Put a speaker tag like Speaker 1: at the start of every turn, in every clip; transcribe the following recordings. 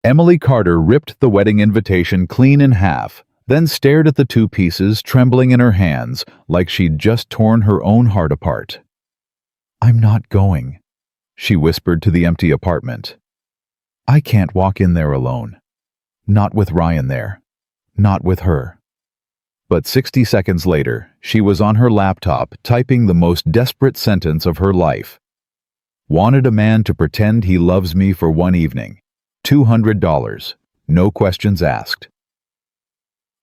Speaker 1: Emily Carter ripped the wedding invitation clean in half, then stared at the two pieces trembling in her hands like she'd just torn her own heart apart. "I'm not going," she whispered to the empty apartment. "I can't walk in there alone. Not with Ryan there. Not with her." But 60 seconds later, she was on her laptop typing the most desperate sentence of her life. "Wanted a man to pretend he loves me for one evening. $200. No questions asked."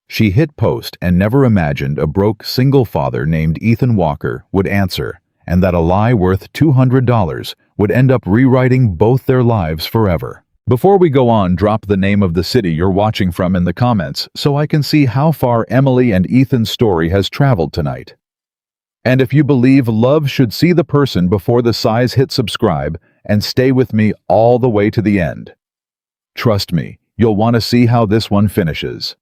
Speaker 1: She hit post and never imagined a broke single father named Ethan Walker would answer, and that a lie worth $200 would end up rewriting both their lives forever. Before we go on, drop the name of the city you're watching from in the comments so I can see how far Emily and Ethan's story has traveled tonight. And if you believe love should see the person before the size, hit subscribe and stay with me all the way to the end. Trust me, you'll want to see how this one finishes.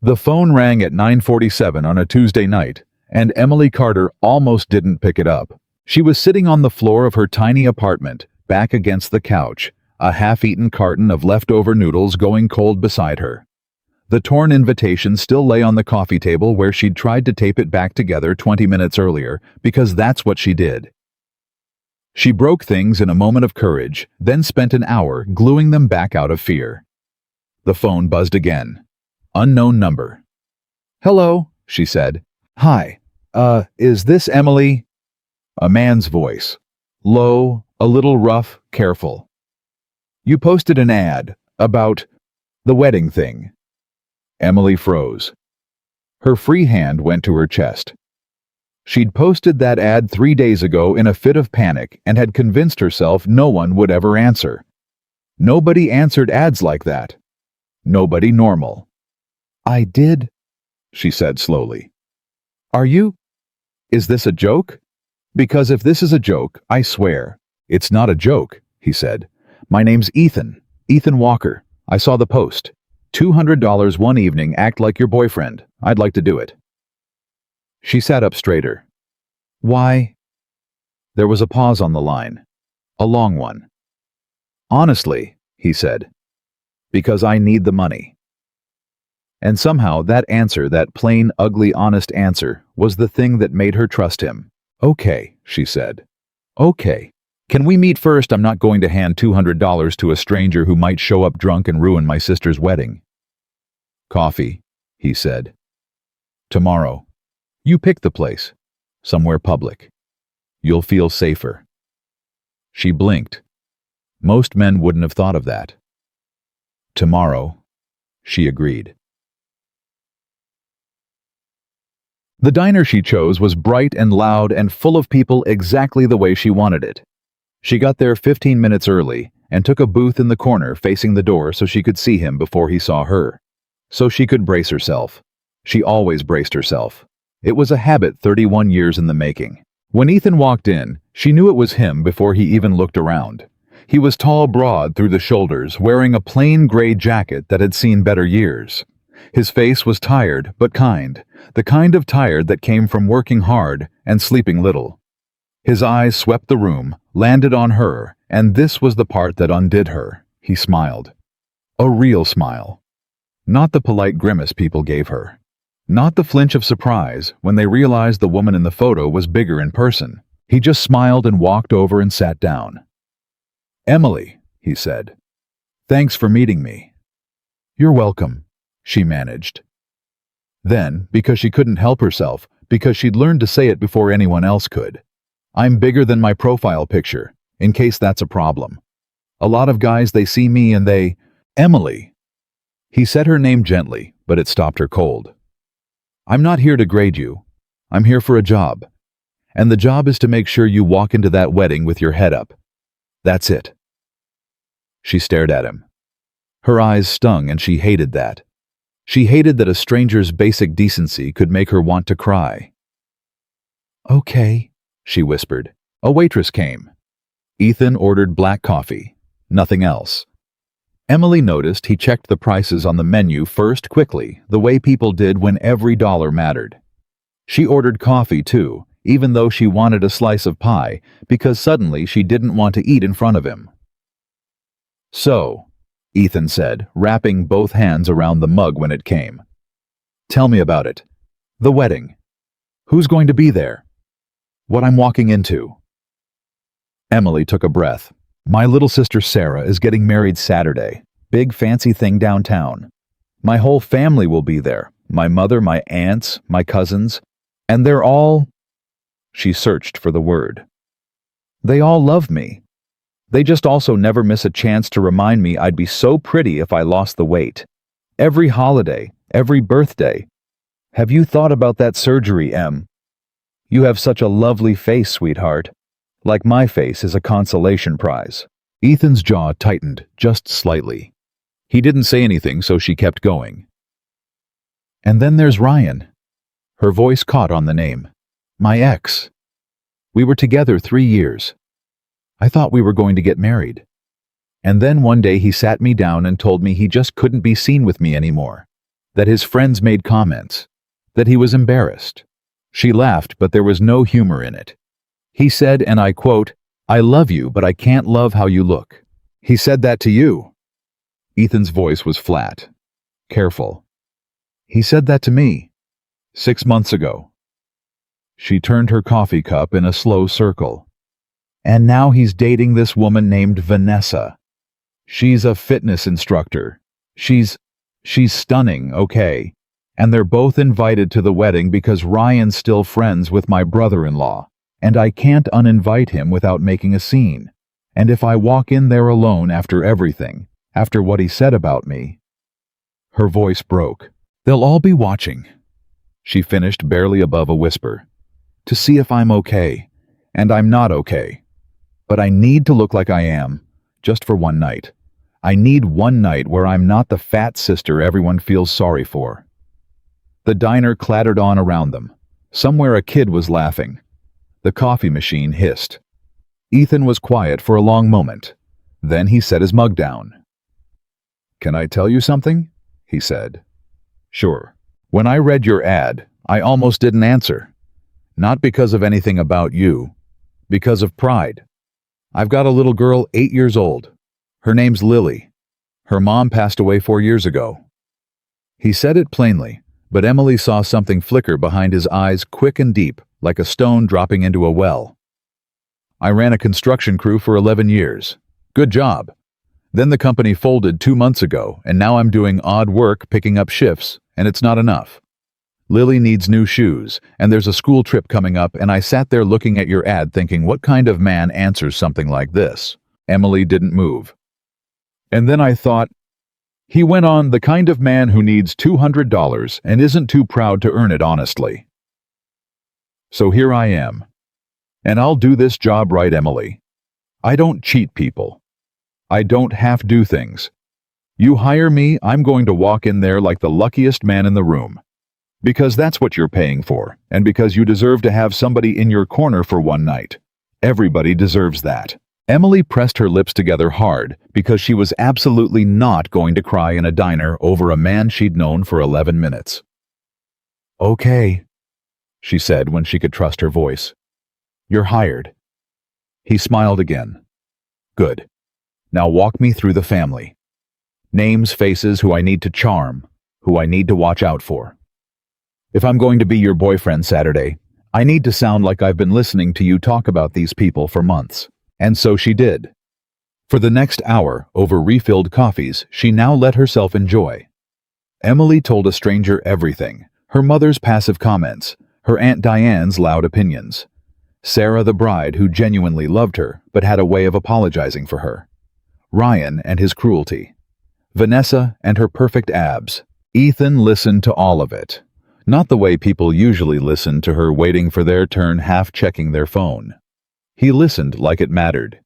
Speaker 1: The phone rang at 9:47 on a Tuesday night, and Emily Carter almost didn't pick it up. She was sitting on the floor of her tiny apartment, back against the couch, a half-eaten carton of leftover noodles going cold beside her. The torn invitation still lay on the coffee table where she'd tried to tape it back together 20 minutes earlier, because that's what she did. She broke things in a moment of courage, then spent an hour gluing them back out of fear. The phone buzzed again. Unknown number. "Hello," she said. "Hi. Is this Emily?" A man's voice. Low, a little rough, careful. "You posted an ad about the wedding thing." Emily froze. Her free hand went to her chest. She'd posted that ad 3 days ago in a fit of panic and had convinced herself no one would ever answer. Nobody answered ads like that. Nobody normal. "I did," she said slowly. Is this a joke? Because if this is a joke, I swear, it's not a joke," he said. "My name's Ethan Walker. I saw the post. $200 one evening, act like your boyfriend. I'd like to do it." She sat up straighter. "Why?" There was a pause on the line. A long one. "Honestly," he said, "because I need the money." And somehow that answer, that plain, ugly, honest answer, was the thing that made her trust him. "Okay," she said. "Okay. Can we meet first? I'm not going to hand $200 to a stranger who might show up drunk and ruin my sister's wedding." "Coffee," he said. "Tomorrow. You pick the place. Somewhere public. You'll feel safer." She blinked. Most men wouldn't have thought of that. "Tomorrow," she agreed. The diner she chose was bright and loud and full of people exactly the way she wanted it. She got there 15 minutes early and took a booth in the corner facing the door so she could see him before he saw her. So she could brace herself. She always braced herself. It was a habit 31 years in the making. When Ethan walked in, she knew it was him before he even looked around. He was tall, broad through the shoulders, wearing a plain gray jacket that had seen better years. His face was tired but kind, the kind of tired that came from working hard and sleeping little. His eyes swept the room, landed on her, and this was the part that undid her. He smiled. A real smile. Not the polite grimace people gave her. Not the flinch of surprise when they realized the woman in the photo was bigger in person. He just smiled and walked over and sat down. "Emily," he said. "Thanks for meeting me." "You're welcome," she managed. Then, because she couldn't help herself, because she'd learned to say it before anyone else could, "I'm bigger than my profile picture, in case that's a problem. A lot of guys, they see me and they..." "Emily." He said her name gently, but it stopped her cold. "I'm not here to grade you. I'm here for a job. And the job is to make sure you walk into that wedding with your head up. That's it." She stared at him. Her eyes stung, and she hated that. She hated that a stranger's basic decency could make her want to cry. "Okay," she whispered. A waitress came. Ethan ordered black coffee. Nothing else. Emily noticed he checked the prices on the menu first quickly, the way people did when every dollar mattered. She ordered coffee too, even though she wanted a slice of pie, because suddenly she didn't want to eat in front of him. "So," Ethan said, wrapping both hands around the mug when it came. Tell me about it. The wedding. Who's going to be there? What I'm walking into. Emily took a breath. My little sister Sarah is getting married Saturday. Big fancy thing downtown. My whole family will be there. My mother, my aunts, my cousins. And they're all... She searched for the word. They all love me. They just also never miss a chance to remind me I'd be so pretty if I lost the weight. Every holiday, every birthday. Have you thought about that surgery, Em? You have such a lovely face, sweetheart. Like my face is a consolation prize. Ethan's jaw tightened just slightly. He didn't say anything, so she kept going. And then there's Ryan. Her voice caught on the name. My ex. We were together 3 years. I thought we were going to get married. And then one day he sat me down and told me he just couldn't be seen with me anymore. That his friends made comments. That he was embarrassed. She laughed, but there was no humor in it. He said, and I quote, I love you, but I can't love how you look. He said that to you. Ethan's voice was flat. Careful. He said that to me. 6 months ago. She turned her coffee cup in a slow circle. And now he's dating this woman named Vanessa. She's a fitness instructor. She's stunning, okay? And they're both invited to the wedding because Ryan's still friends with my brother-in-law, and I can't uninvite him without making a scene. And if I walk in there alone after everything, after what he said about me... Her voice broke. They'll all be watching. She finished barely above a whisper. To see if I'm okay. And I'm not okay. But I need to look like I am, just for one night. I need one night where I'm not the fat sister everyone feels sorry for. The diner clattered on around them. Somewhere a kid was laughing. The coffee machine hissed. Ethan was quiet for a long moment. Then he set his mug down. Can I tell you something? He said. Sure. When I read your ad, I almost didn't answer. Not because of anything about you. Because of pride. I've got a little girl 8 years old. Her name's Lily. Her mom passed away 4 years ago. He said it plainly, but Emily saw something flicker behind his eyes, quick and deep, like a stone dropping into a well. I ran a construction crew for 11 years. Good job. Then the company folded 2 months ago, and now I'm doing odd work picking up shifts, and it's not enough. Lily needs new shoes, and there's a school trip coming up, and I sat there looking at your ad thinking, what kind of man answers something like this? Emily didn't move. And then I thought, he went on, the kind of man who needs $200 and isn't too proud to earn it honestly. So here I am. And I'll do this job right, Emily. I don't cheat people. I don't half-do things. You hire me, I'm going to walk in there like the luckiest man in the room. Because that's what you're paying for, and because you deserve to have somebody in your corner for one night. Everybody deserves that. Emily pressed her lips together hard because she was absolutely not going to cry in a diner over a man she'd known for 11 minutes. Okay, she said when she could trust her voice. You're hired. He smiled again. Good. Now walk me through the family. Names, faces, who I need to charm, who I need to watch out for. If I'm going to be your boyfriend Saturday, I need to sound like I've been listening to you talk about these people for months. And so she did. For the next hour, over refilled coffees, she now let herself enjoy. Emily told a stranger everything, her mother's passive comments, her Aunt Diane's loud opinions. Sarah the bride who genuinely loved her, but had a way of apologizing for her. Ryan and his cruelty. Vanessa and her perfect abs. Ethan listened to all of it. Not the way people usually listen to her waiting for their turn, half checking their phone. He listened like it mattered.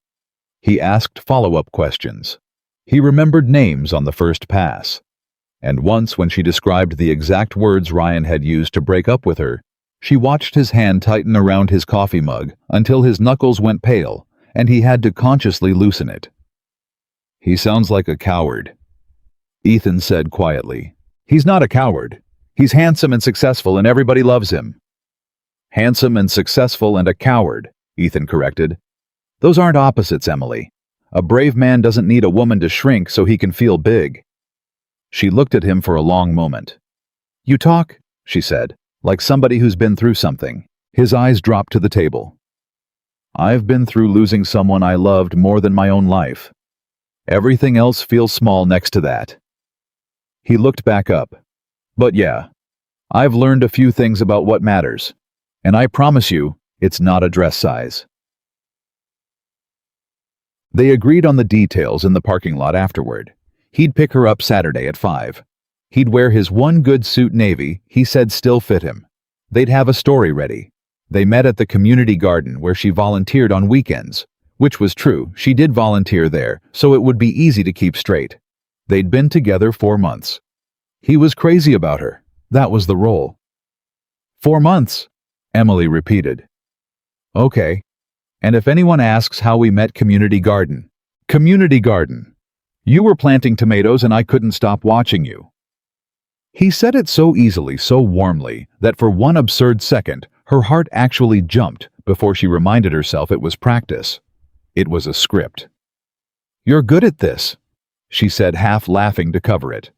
Speaker 1: He asked follow-up questions. He remembered names on the first pass. And once when she described the exact words Ryan had used to break up with her, she watched his hand tighten around his coffee mug until his knuckles went pale, and he had to consciously loosen it. He sounds like a coward. Ethan said quietly. He's not a coward. He's handsome and successful and everybody loves him. Handsome and successful and a coward, Ethan corrected. Those aren't opposites, Emily. A brave man doesn't need a woman to shrink so he can feel big. She looked at him for a long moment. You talk, she said, like somebody who's been through something. His eyes dropped to the table. I've been through losing someone I loved more than my own life. Everything else feels small next to that. He looked back up. But yeah, I've learned a few things about what matters. And I promise you, it's not a dress size. They agreed on the details in the parking lot afterward. He'd pick her up Saturday at 5. He'd wear his one good suit navy he said still fit him. They'd have a story ready. They met at the community garden where she volunteered on weekends. Which was true, she did volunteer there, so it would be easy to keep straight. They'd been together 4 months. He was crazy about her. That was the role. 4 months, Emily repeated. Okay. And if anyone asks how we met community garden. Community garden. You were planting tomatoes and I couldn't stop watching you. He said it so easily, so warmly, that for one absurd second, her heart actually jumped before she reminded herself it was practice. It was a script. You're good at this, she said, half laughing to cover it.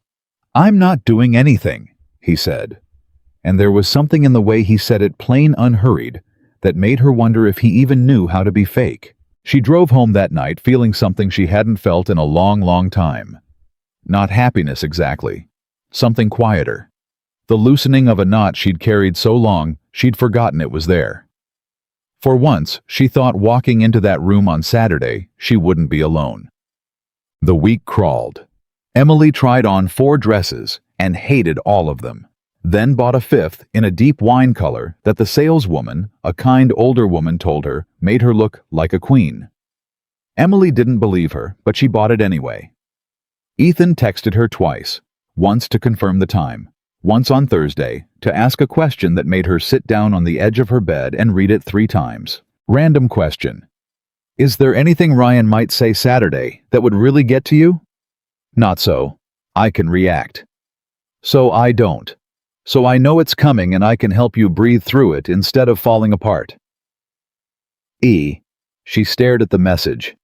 Speaker 1: I'm not doing anything, he said. And there was something in the way he said it, plain unhurried, that made her wonder if he even knew how to be fake. She drove home that night feeling something she hadn't felt in a long, long time. Not happiness exactly. Something quieter. The loosening of a knot she'd carried so long, she'd forgotten it was there. For once, she thought walking into that room on Saturday, she wouldn't be alone. The week crawled. Emily tried on 4 dresses and hated all of them. Then bought a 5th in a deep wine color that the saleswoman, a kind older woman, told her made her look like a queen. Emily didn't believe her, but she bought it anyway. Ethan texted her twice, once to confirm the time, once on Thursday to ask a question that made her sit down on the edge of her bed and read it 3 times. Random question. Is there anything Ryan might say Saturday that would really get to you? Not so. I can react. So I don't. So I know it's coming and I can help you breathe through it instead of falling apart. E. She stared at the message.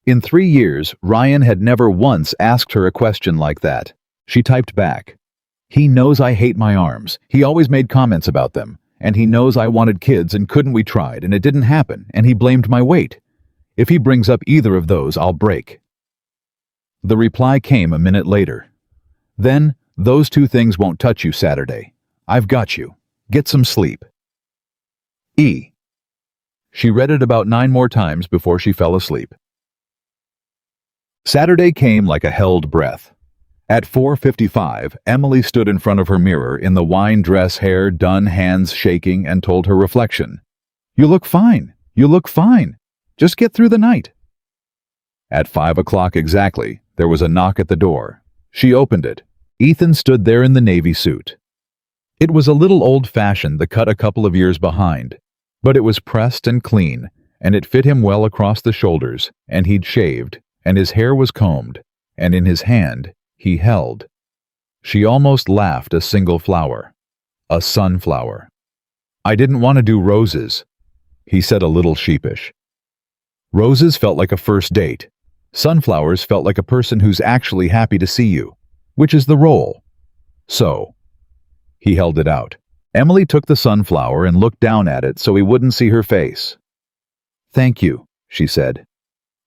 Speaker 1: In 3 years, Ryan had never once asked her a question like that. She typed back. He knows I hate my arms. He always made comments about them. And he knows I wanted kids and couldn't, we tried and it didn't happen, and he blamed my weight. If he brings up either of those, I'll break. The reply came a minute later. Then, those 2 things won't touch you Saturday. I've got you. Get some sleep. E. She read it about 9 more times before she fell asleep. Saturday came like a held breath. At 4:55, Emily stood in front of her mirror in the wine dress, hair done, hands shaking, and told her reflection, "You look fine. You look fine. Just get through the night." At 5 o'clock exactly, there was a knock at the door. She opened it. Ethan stood there in the navy suit. It was a little old-fashioned, the cut a couple of years behind, but it was pressed and clean, and it fit him well across the shoulders, and he'd shaved, and his hair was combed, and in his hand, he held. She almost laughed, a single flower. A sunflower. "I didn't want to do roses," he said, a little sheepish. Roses felt like a first date. Sunflowers felt like a person who's actually happy to see you, which is the role. So, he held it out. Emily took the sunflower and looked down at it so he wouldn't see her face. "Thank you," she said.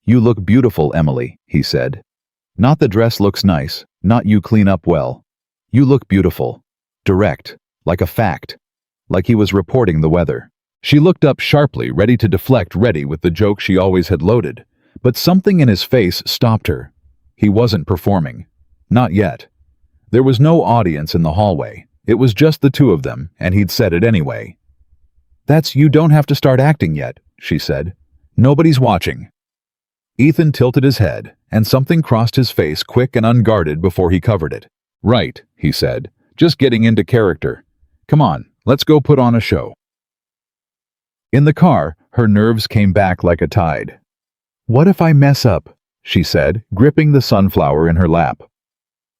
Speaker 1: "You look beautiful, Emily," he said. "Not the dress looks nice, not you clean up well. You look beautiful. Direct, like a fact. Like he was reporting the weather." She looked up sharply, ready to deflect, ready with the joke she always had loaded. But something in his face stopped her. He wasn't performing. Not yet. There was no audience in the hallway. It was just the 2 of them, and he'd said it anyway. You don't have to start acting yet," she said. "Nobody's watching." Ethan tilted his head, and something crossed his face quick and unguarded before he covered it. "Right," he said, "just getting into character. Come on, let's go put on a show." In the car, her nerves came back like a tide. "What if I mess up?" she said, gripping the sunflower in her lap.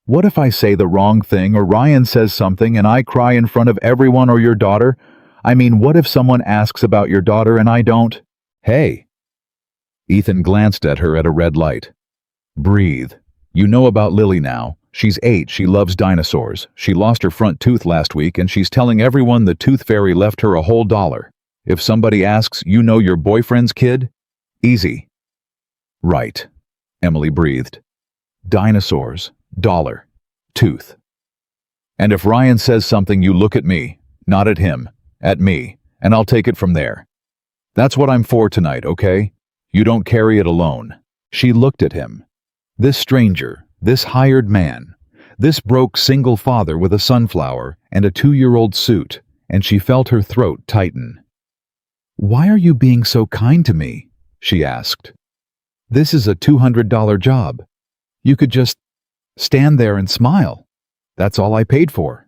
Speaker 1: "What if I say the wrong thing or Ryan says something and I cry in front of everyone, or your daughter? I mean, what if someone asks about your daughter and I don't? Hey." Ethan glanced at her at a red light. Breathe. You know about Lily now. She's 8, she loves dinosaurs. She lost her front tooth last week and she's telling everyone the tooth fairy left her a whole $1. If somebody asks, you know your boyfriend's kid? Easy. Right. Emily breathed. Dinosaurs. $1. Tooth. And if Ryan says something, you look at me, not at him, at me, and I'll take it from there. That's what I'm for tonight, okay? You don't carry it alone. She looked at him. This stranger, this hired man, this broke single father with a sunflower and a 2-year-old suit, and she felt her throat tighten. Why are you being so kind to me? She asked. This is a $200 job. You could just stand there and smile. That's all I paid for.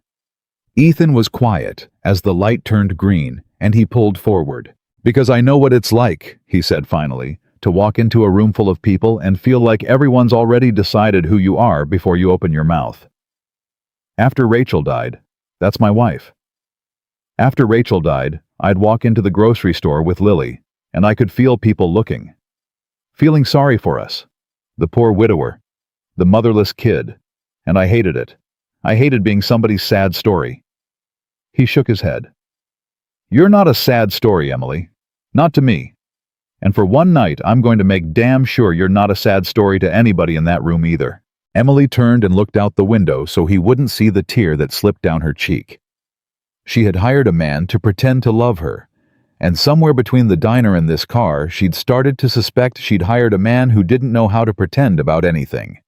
Speaker 1: Ethan was quiet as the light turned green and he pulled forward. Because I know what it's like, he said finally, to walk into a room full of people and feel like everyone's already decided who you are before you open your mouth. After Rachel died, that's my wife. After Rachel died, I'd walk into the grocery store with Lily, and I could feel people looking. Feeling sorry for us. The poor widower. The motherless kid. And I hated it. I hated being somebody's sad story. He shook his head. You're not a sad story, Emily. Not to me. And for one night, I'm going to make damn sure you're not a sad story to anybody in that room either. Emily turned and looked out the window so he wouldn't see the tear that slipped down her cheek. She had hired a man to pretend to love her, and somewhere between the diner and this car, she'd started to suspect she'd hired a man who didn't know how to pretend about anything.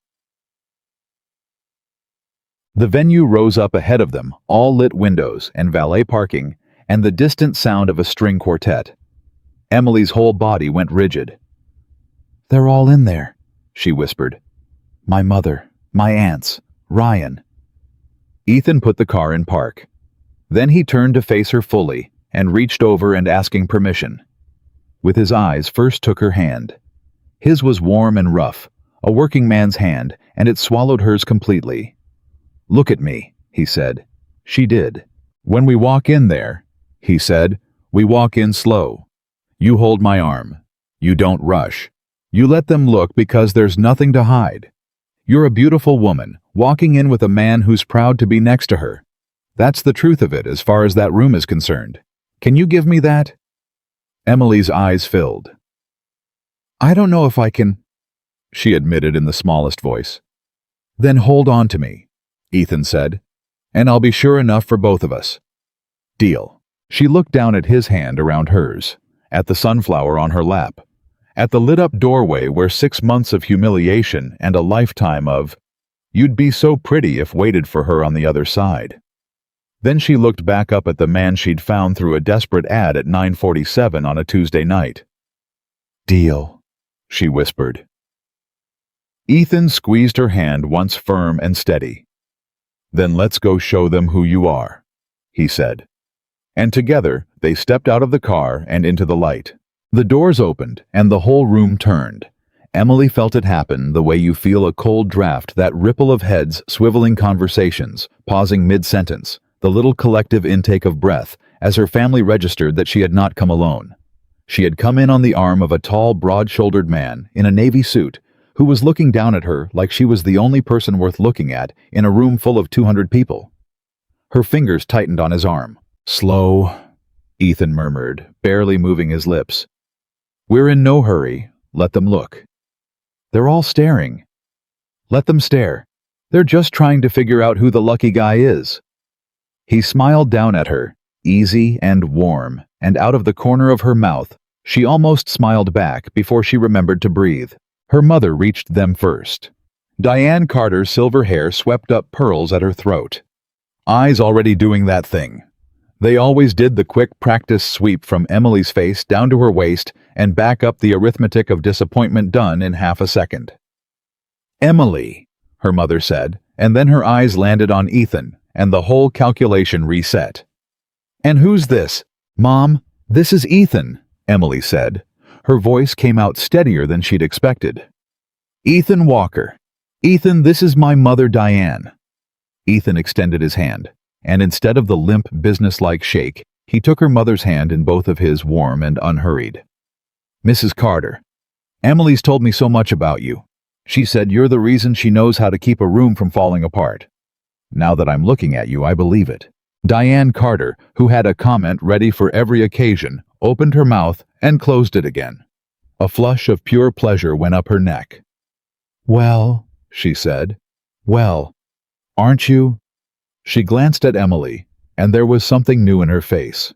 Speaker 1: The venue rose up ahead of them, all lit windows and valet parking, and the distant sound of a string quartet. Emily's whole body went rigid. They're all in there, she whispered. My mother, my aunts, Ryan. Ethan put the car in park. Then he turned to face her fully and reached over and asking permission. With his eyes, first took her hand. His was warm and rough, a working man's hand, and it swallowed hers completely. Look at me, he said. She did. When we walk in there, he said, we walk in slow. You hold my arm. You don't rush. You let them look because there's nothing to hide. You're a beautiful woman, walking in with a man who's proud to be next to her. That's the truth of it as far as that room is concerned. Can you give me that? Emily's eyes filled. I don't know if I can, she admitted in the smallest voice. Then hold on to me, Ethan said, and I'll be sure enough for both of us. Deal. She looked down at his hand around hers, at the sunflower on her lap, at the lit-up doorway where 6 months of humiliation and a lifetime of, you'd be so pretty if waited for her on the other side. Then she looked back up at the man she'd found through a desperate ad at 9:47 on a Tuesday night. Deal, she whispered. Ethan squeezed her hand once firm and steady. Then let's go show them who you are, he said. And together they stepped out of the car and into the light. The doors opened and the whole room turned. Emily felt it happen the way you feel a cold draft, that ripple of heads swiveling conversations, pausing mid-sentence, the little collective intake of breath as her family registered that she had not come alone. She had come in on the arm of a tall, broad-shouldered man in a navy suit who was looking down at her like she was the only person worth looking at in a room full of 200 people. Her fingers tightened on his arm. Slow, Ethan murmured, barely moving his lips. We're in no hurry. Let them look. They're all staring. Let them stare. They're just trying to figure out who the lucky guy is. He smiled down at her, easy and warm, and out of the corner of her mouth, she almost smiled back before she remembered to breathe. Her mother reached them first. Diane Carter's silver hair swept up pearls at her throat. Eyes already doing that thing. They always did the quick practice sweep from Emily's face down to her waist and back up the arithmetic of disappointment done in half a second. Emily, her mother said, and then her eyes landed on Ethan, and the whole calculation reset. And who's this? Mom, this is Ethan, Emily said. Her voice came out steadier than she'd expected. Ethan Walker. Ethan, this is my mother Diane. Ethan extended his hand, and instead of the limp, businesslike shake, he took her mother's hand in both of his, warm and unhurried. Mrs. Carter. Emily's told me so much about you. She said you're the reason she knows how to keep a room from falling apart. Now that I'm looking at you, I believe it." Diane Carter, who had a comment ready for every occasion, opened her mouth and closed it again. A flush of pure pleasure went up her neck. "Well," she said. "Well, aren't you?" She glanced at Emily, and there was something new in her face.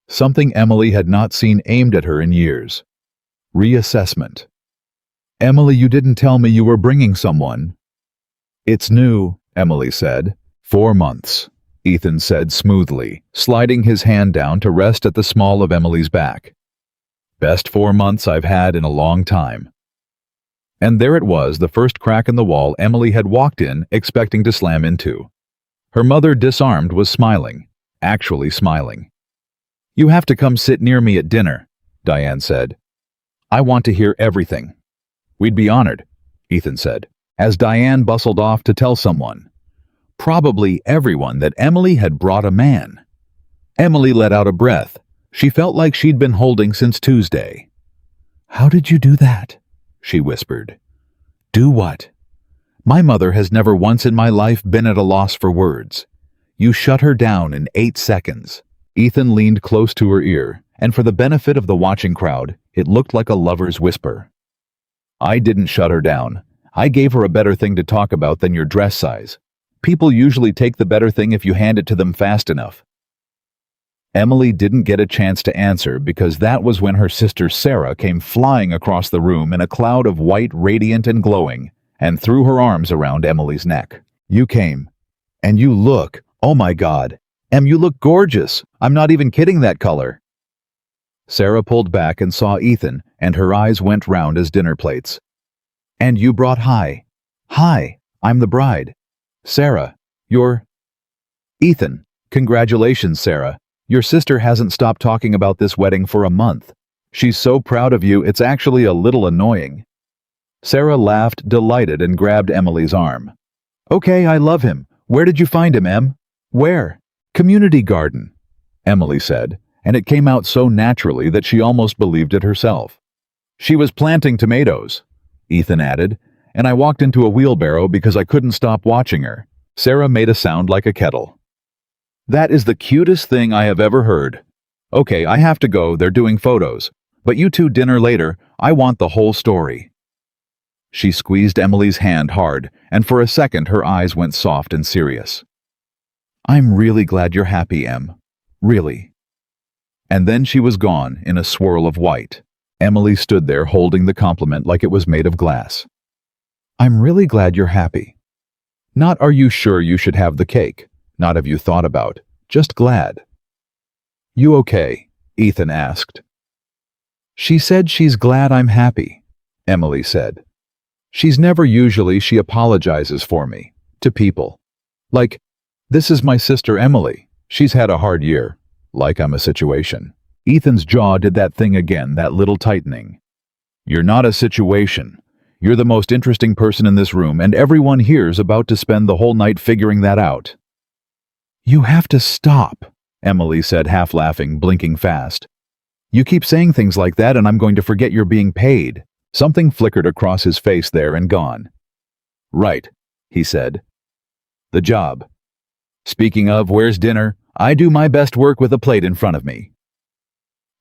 Speaker 1: Something Emily had not seen aimed at her in years. Reassessment. "Emily, you didn't tell me you were bringing someone." "It's new," Emily said. "4 months," Ethan said smoothly, sliding his hand down to rest at the small of Emily's back. "Best 4 months I've had in a long time." And there it was, the first crack in the wall Emily had walked in, expecting to slam into. Her mother, disarmed, was smiling, actually smiling. "You have to come sit near me at dinner," Diane said. "I want to hear everything." "We'd be honored," Ethan said, as Diane bustled off to tell someone, probably everyone, that Emily had brought a man. Emily let out a breath. She felt like she'd been holding since Tuesday. "How did you do that?" she whispered. "Do what?" "My mother has never once in my life been at a loss for words. You shut her down in 8 seconds. Ethan leaned close to her ear, and for the benefit of the watching crowd, it looked like a lover's whisper. "I didn't shut her down. I gave her a better thing to talk about than your dress size. People usually take the better thing if you hand it to them fast enough." Emily didn't get a chance to answer because that was when her sister Sarah came flying across the room in a cloud of white, radiant and glowing, and threw her arms around Emily's neck. "You came. And you look, oh my God. Em, you look gorgeous. I'm not even kidding, that color." Sarah pulled back and saw Ethan, and her eyes went round as dinner plates. "And you brought Hi. Hi, I'm the bride. Sarah, you're..." "Ethan, congratulations, Sarah. Your sister hasn't stopped talking about this wedding for a month. She's so proud of you, it's actually a little annoying." Sarah laughed, delighted, and grabbed Emily's arm. "Okay, I love him. Where did you find him, Em?" "Where?" "Community garden," Emily said, and it came out so naturally that she almost believed it herself. "She was planting tomatoes," Ethan added, "and I walked into a wheelbarrow because I couldn't stop watching her." Sarah made a sound like a kettle. "That is the cutest thing I have ever heard. Okay, I have to go, they're doing photos. But you two dinner later, I want the whole story." She squeezed Emily's hand hard, and for a second her eyes went soft and serious. "I'm really glad you're happy, Em. Really." And then she was gone in a swirl of white. Emily stood there holding the compliment like it was made of glass. "I'm really glad you're happy. Not are you sure you should have the cake. Not have you thought about. Just glad." "You okay?" Ethan asked. "She said she's glad I'm happy," Emily said. "She's never usually, she apologizes for me. To people. Like, this is my sister Emily. She's had a hard year. Like I'm a situation." Ethan's jaw did that thing again, that little tightening. "You're not a situation. You're the most interesting person in this room, and everyone here's about to spend the whole night figuring that out." "You have to stop," Emily said, half laughing, blinking fast. "You keep saying things like that and I'm going to forget you're being paid." Something flickered across his face there and gone. "Right," he said. "The job. Speaking of, where's dinner? I do my best work with a plate in front of me."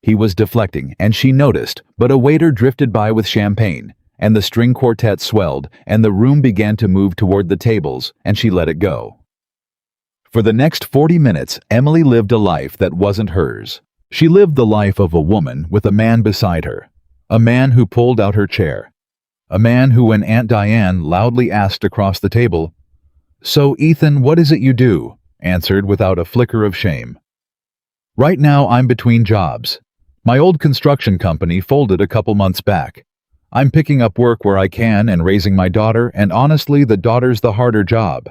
Speaker 1: He was deflecting, and she noticed, but a waiter drifted by with champagne, and the string quartet swelled, and the room began to move toward the tables, and she let it go. For the next 40 minutes, Emily lived a life that wasn't hers. She lived the life of a woman with a man beside her, a man who pulled out her chair, a man who, when Aunt Diane loudly asked across the table, "So, Ethan, what is it you do?" answered without a flicker of shame. "Right now I'm between jobs. My old construction company folded a couple months back. I'm picking up work where I can and raising my daughter, and honestly, the daughter's the harder job."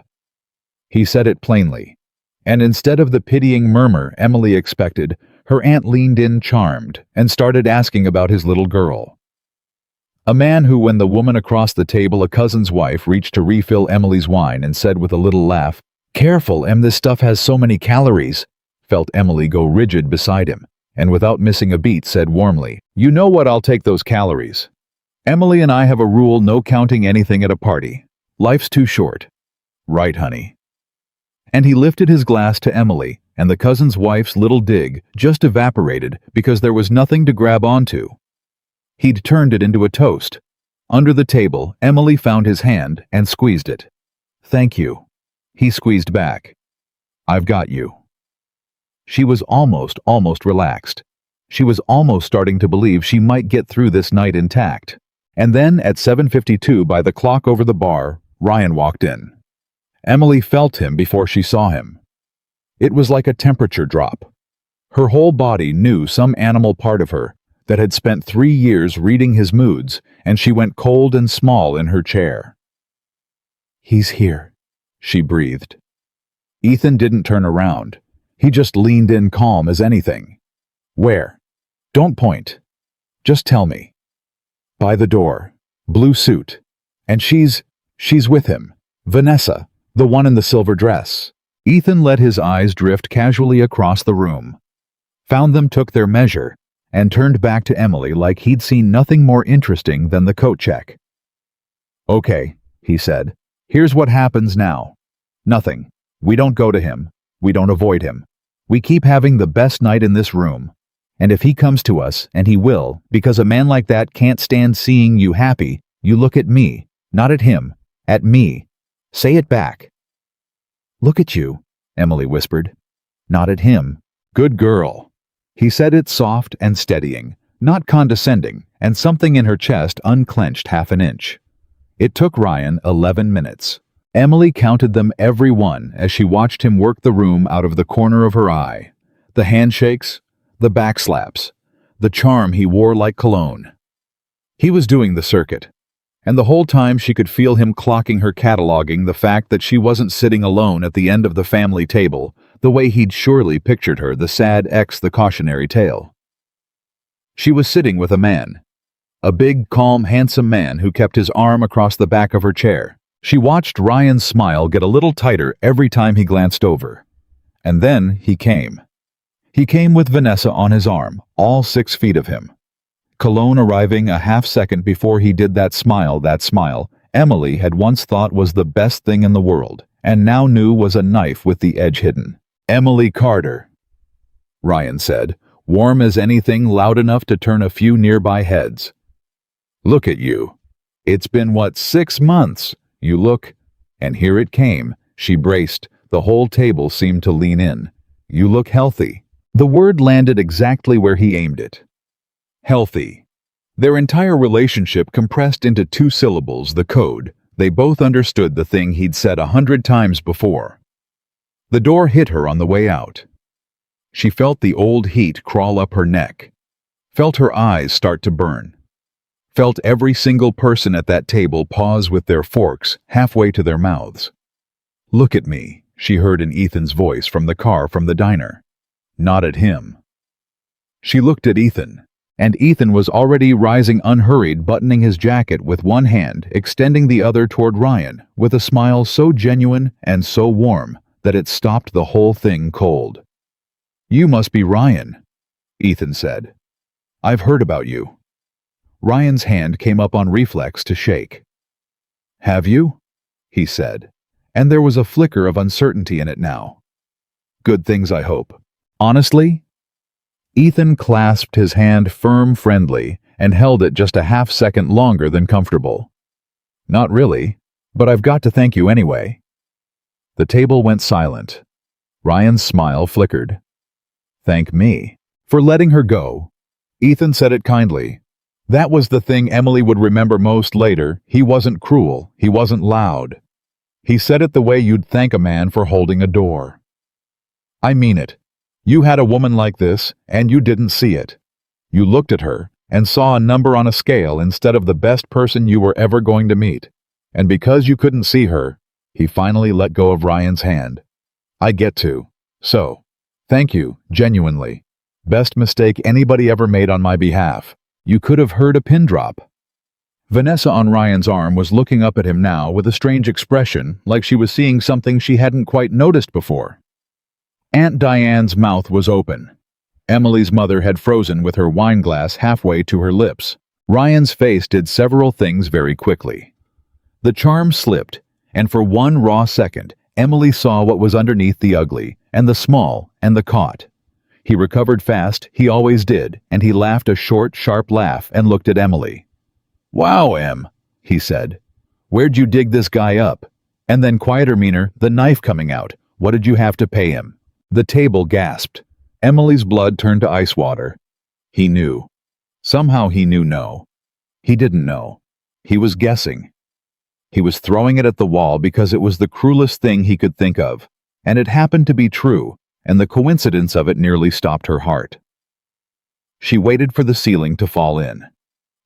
Speaker 1: He said it plainly, and instead of the pitying murmur Emily expected, her aunt leaned in charmed and started asking about his little girl. A man who, when the woman across the table, a cousin's wife, reached to refill Emily's wine and said with a little laugh, "Careful, Em, this stuff has so many calories," felt Emily go rigid beside him, and without missing a beat said warmly, "You know what, I'll take those calories." Emily and I have a rule: no counting anything at a party. Life's too short. Right, honey. And he lifted his glass to Emily, and the cousin's wife's little dig just evaporated because there was nothing to grab onto. He'd turned it into a toast. Under the table, Emily found his hand and squeezed it. Thank you. He squeezed back. I've got you. She was almost relaxed. She was almost starting to believe she might get through this night intact. And then, at 7:52 by the clock over the bar, Ryan walked in. Emily felt him before she saw him. It was like a temperature drop. Her whole body knew some animal part of her that had spent 3 years reading his moods, and she went cold and small in her chair. He's here, she breathed. Ethan didn't turn around. He just leaned in calm as anything. Where? Don't point. Just tell me. By the door. Blue suit. And she's with him. Vanessa, the one in the silver dress. Ethan let his eyes drift casually across the room. Found them, took their measure, and turned back to Emily like he'd seen nothing more interesting than the coat check. Okay, he said. Here's what happens now. Nothing. We don't go to him. We don't avoid him. We keep having the best night in this room. And if he comes to us, and he will, because a man like that can't stand seeing you happy, you look at me, not at him, at me. Say it back. Look at you, Emily whispered. Not at him. Good girl. He said it soft and steadying, not condescending, and something in her chest unclenched half an inch. It took Ryan 11 minutes. Emily counted them every one as she watched him work the room out of the corner of her eye. The handshakes, the backslaps, the charm he wore like cologne. He was doing the circuit, and the whole time she could feel him clocking her, cataloging the fact that she wasn't sitting alone at the end of the family table, the way he'd surely pictured her, the sad ex, the cautionary tale. She was sitting with a man. A big, calm, handsome man who kept his arm across the back of her chair. She watched Ryan's smile get a little tighter every time he glanced over. And then he came. He came with Vanessa on his arm, all 6 feet of him. Cologne arriving a half second before he did that smile Emily had once thought was the best thing in the world, and now knew was a knife with the edge hidden. Emily Carter, Ryan said, warm as anything, loud enough to turn a few nearby heads. Look at you. It's been, 6 months? You look... And here it came. She braced. The whole table seemed to lean in. You look healthy. The word landed exactly where he aimed it. Healthy. Their entire relationship compressed into 2 syllables, the code. They both understood the thing he'd said 100 times before. The door hit her on the way out. She felt the old heat crawl up her neck. Felt her eyes start to burn. Felt every single person at that table pause with their forks halfway to their mouths. Look at me, she heard in Ethan's voice from the car from the diner. Not at him. She looked at Ethan, and Ethan was already rising unhurried, buttoning his jacket with one hand, extending the other toward Ryan, with a smile so genuine and so warm that it stopped the whole thing cold. You must be Ryan, Ethan said. I've heard about you. Ryan's hand came up on reflex to shake. Have you? He said, and there was a flicker of uncertainty in it now. Good things, I hope. Honestly? Ethan clasped his hand firm, friendly, and held it just a half second longer than comfortable. Not really, but I've got to thank you anyway. The table went silent. Ryan's smile flickered. Thank me. For letting her go. Ethan said it kindly. That was the thing Emily would remember most later. He wasn't cruel. He wasn't loud. He said it the way you'd thank a man for holding a door. I mean it. You had a woman like this, and you didn't see it. You looked at her and saw a number on a scale instead of the best person you were ever going to meet. And because you couldn't see her, he finally let go of Ryan's hand. I get to. So, thank you, genuinely. Best mistake anybody ever made on my behalf. You could have heard a pin drop. Vanessa on Ryan's arm was looking up at him now with a strange expression, like she was seeing something she hadn't quite noticed before. Aunt Diane's mouth was open. Emily's mother had frozen with her wine glass halfway to her lips, Ryan's face did several things very quickly. The charm slipped, and for one raw second, Emily saw what was underneath the ugly, and the small, and the caught. He recovered fast, he always did, and he laughed a short, sharp laugh and looked at Emily. "Wow, Em," he said. "Where'd you dig this guy up?" And then quieter meaner, the knife coming out. "What did you have to pay him?" The table gasped. Emily's blood turned to ice water. He knew. Somehow he knew no. He didn't know. He was guessing. He was throwing it at the wall because it was the cruelest thing he could think of, and it happened to be true, and the coincidence of it nearly stopped her heart. She waited for the ceiling to fall in.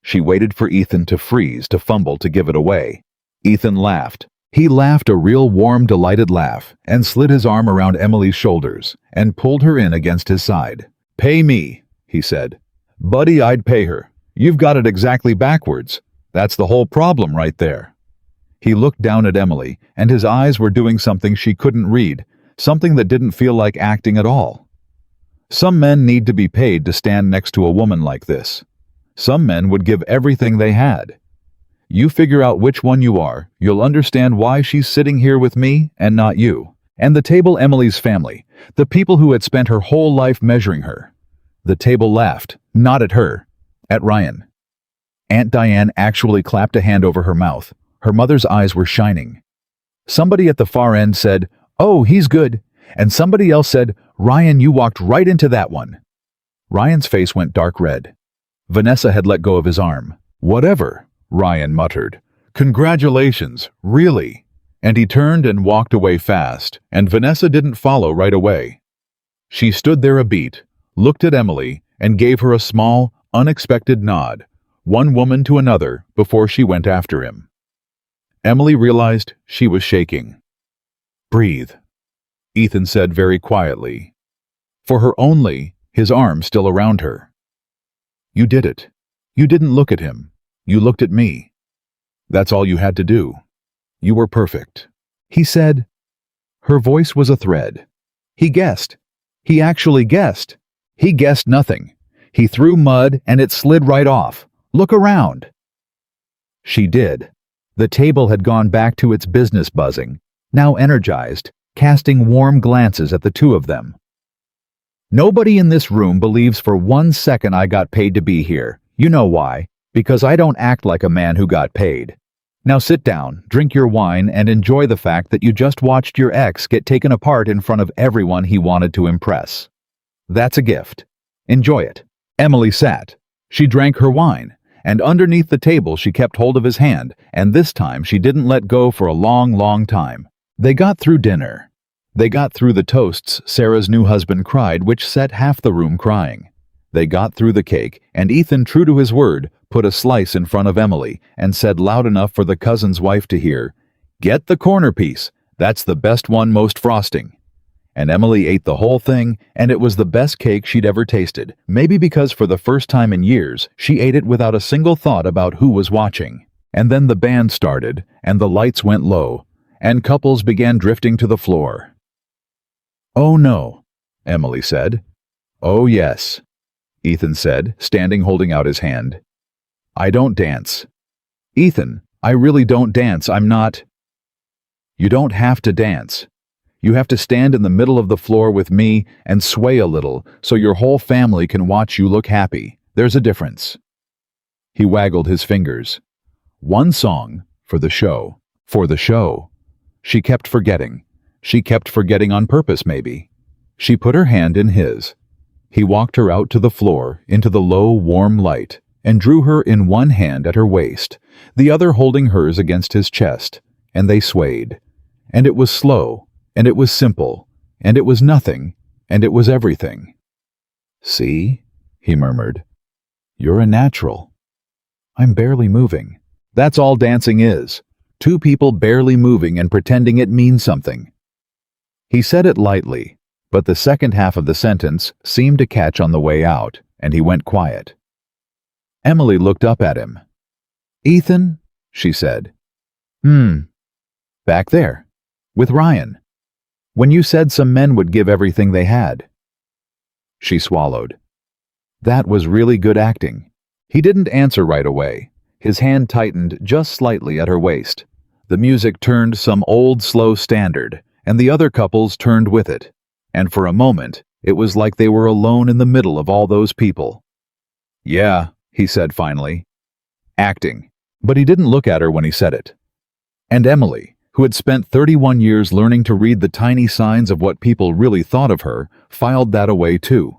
Speaker 1: She waited for Ethan to freeze, to fumble, to give it away. Ethan laughed. He laughed a real warm, delighted laugh, and slid his arm around Emily's shoulders, and pulled her in against his side. "Pay me," he said. "Buddy, I'd pay her. You've got it exactly backwards. That's the whole problem right there." He looked down at Emily, and his eyes were doing something she couldn't read, something that didn't feel like acting at all. Some men need to be paid to stand next to a woman like this. Some men would give everything they had. You figure out which one you are, you'll understand why she's sitting here with me and not you. And the table, Emily's family, the people who had spent her whole life measuring her. The table laughed, not at her, at Ryan. Aunt Diane actually clapped a hand over her mouth. Her mother's eyes were shining. Somebody at the far end said, "Oh, he's good." And somebody else said, "Ryan, you walked right into that one." Ryan's face went dark red. Vanessa had let go of his arm. "Whatever," Ryan muttered. "Congratulations, really." And he turned and walked away fast, and Vanessa didn't follow right away. She stood there a beat, looked at Emily, and gave her a small, unexpected nod, one woman to another, before she went after him. Emily realized she was shaking. "Breathe," Ethan said very quietly. For her only, his arm still around her. "You did it. You didn't look at him. You looked at me. That's all you had to do. You were perfect," he said. Her voice was a thread. He guessed. He actually guessed. He guessed nothing. He threw mud and it slid right off. "Look around." She did. The table had gone back to its business buzzing, now energized, casting warm glances at the two of them. "Nobody in this room believes for 1 second I got paid to be here. You know why? Because I don't act like a man who got paid. Now sit down, drink your wine, and enjoy the fact that you just watched your ex get taken apart in front of everyone he wanted to impress. That's a gift. Enjoy it." Emily sat. She drank her wine, and underneath the table she kept hold of his hand, and this time she didn't let go for a long, long time. They got through dinner. They got through the toasts Sarah's new husband cried, which set half the room crying. They got through the cake, and Ethan, true to his word, put a slice in front of Emily and said loud enough for the cousin's wife to hear, "Get the corner piece. That's the best one, most frosting." And Emily ate the whole thing, and it was the best cake she'd ever tasted, maybe because for the first time in years, she ate it without a single thought about who was watching. And then the band started, and the lights went low, and couples began drifting to the floor. "Oh no," Emily said. "Oh yes," Ethan said, standing holding out his hand. "I don't dance." "Ethan, I really don't dance. I'm not—" "You don't have to dance. You have to stand in the middle of the floor with me and sway a little so your whole family can watch you look happy. There's a difference." He waggled his fingers. One song, for the show. For the show. She kept forgetting. She kept forgetting on purpose, maybe. She put her hand in his. He walked her out to the floor, into the low, warm light, and drew her in one hand at her waist, the other holding hers against his chest, and they swayed. And it was slow, and it was simple, and it was nothing, and it was everything. "See," he murmured. "You're a natural. I'm barely moving. That's all dancing is. Two people barely moving and pretending it means something." He said it lightly, but the second half of the sentence seemed to catch on the way out, and he went quiet. Emily looked up at him. "Ethan," she said. Back there, with Ryan. When you said some men would give everything they had." She swallowed. "That was really good acting. He didn't answer right away. His hand tightened just slightly at her waist. The music turned some old slow standard, and the other couples turned with it. And for a moment, it was like they were alone in the middle of all those people. "Yeah," he said finally. Acting. But he didn't look at her when he said it. And Emily, who had spent 31 years learning to read the tiny signs of what people really thought of her, filed that away too.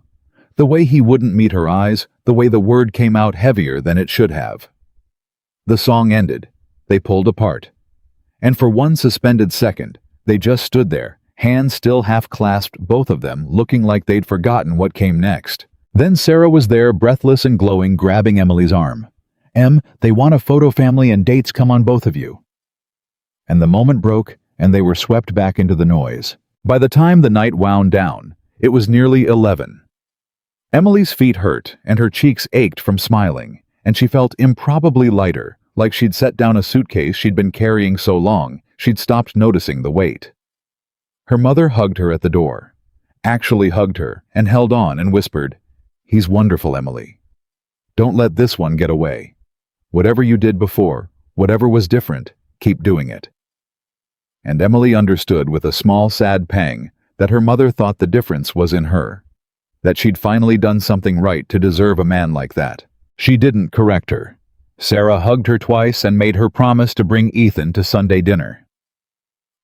Speaker 1: The way he wouldn't meet her eyes, the way the word came out heavier than it should have. The song ended. They pulled apart. And for one suspended second, they just stood there, hands still half-clasped, both of them, looking like they'd forgotten what came next. Then Sarah was there, breathless and glowing, grabbing Emily's arm. "Em, they want a photo family and dates come on both of you." And the moment broke, and they were swept back into the noise. By the time the night wound down, it was nearly 11. Emily's feet hurt, and her cheeks ached from smiling, and she felt improbably lighter, like she'd set down a suitcase she'd been carrying so long, she'd stopped noticing the weight. Her mother hugged her at the door. Actually hugged her, and held on and whispered, "He's wonderful, Emily. Don't let this one get away. Whatever you did before, whatever was different, keep doing it." And Emily understood with a small sad pang that her mother thought the difference was in her, that she'd finally done something right to deserve a man like that. She didn't correct her. Sarah hugged her twice and made her promise to bring Ethan to Sunday dinner.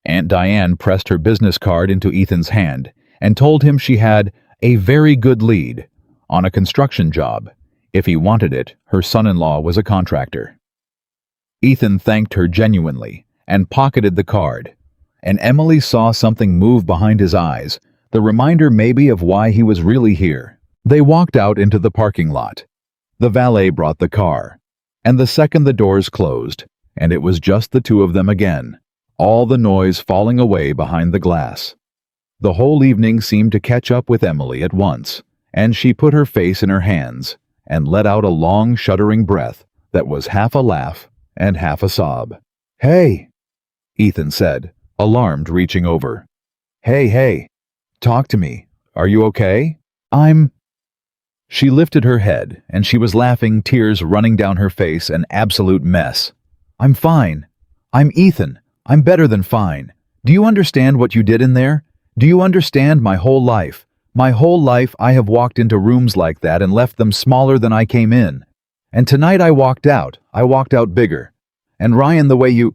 Speaker 1: Aunt Diane pressed her business card into Ethan's hand and told him she had a very good lead on a construction job. If he wanted it, her son-in-law was a contractor. Ethan thanked her genuinely and pocketed the card, and Emily saw something move behind his eyes, the reminder maybe of why he was really here. They walked out into the parking lot. The valet brought the car, and the second the doors closed, and it was just the two of them again, all the noise falling away behind the glass. The whole evening seemed to catch up with Emily at once, and she put her face in her hands and let out a long, shuddering breath that was half a laugh and half a sob. "Hey," Ethan said, alarmed, reaching over. Hey, talk to me. Are you okay?" She lifted her head, and she was laughing, tears running down her face, an absolute mess. "I'm fine. I'm Ethan. I'm better than fine. Do you understand what you did in there? Do you understand my whole life? My whole life I have walked into rooms like that and left them smaller than I came in. And tonight I walked out bigger. And Ryan, the way you—"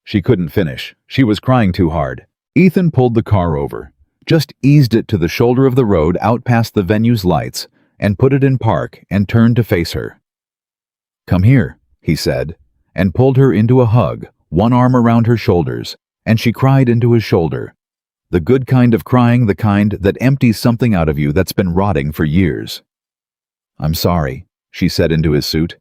Speaker 1: She couldn't finish. She was crying too hard. Ethan pulled the car over, just eased it to the shoulder of the road out past the venue's lights, and put it in park and turned to face her. "Come here," he said, and pulled her into a hug, one arm around her shoulders, and she cried into his shoulder. The good kind of crying, the kind that empties something out of you that's been rotting for years. "I'm sorry," she said into his suit.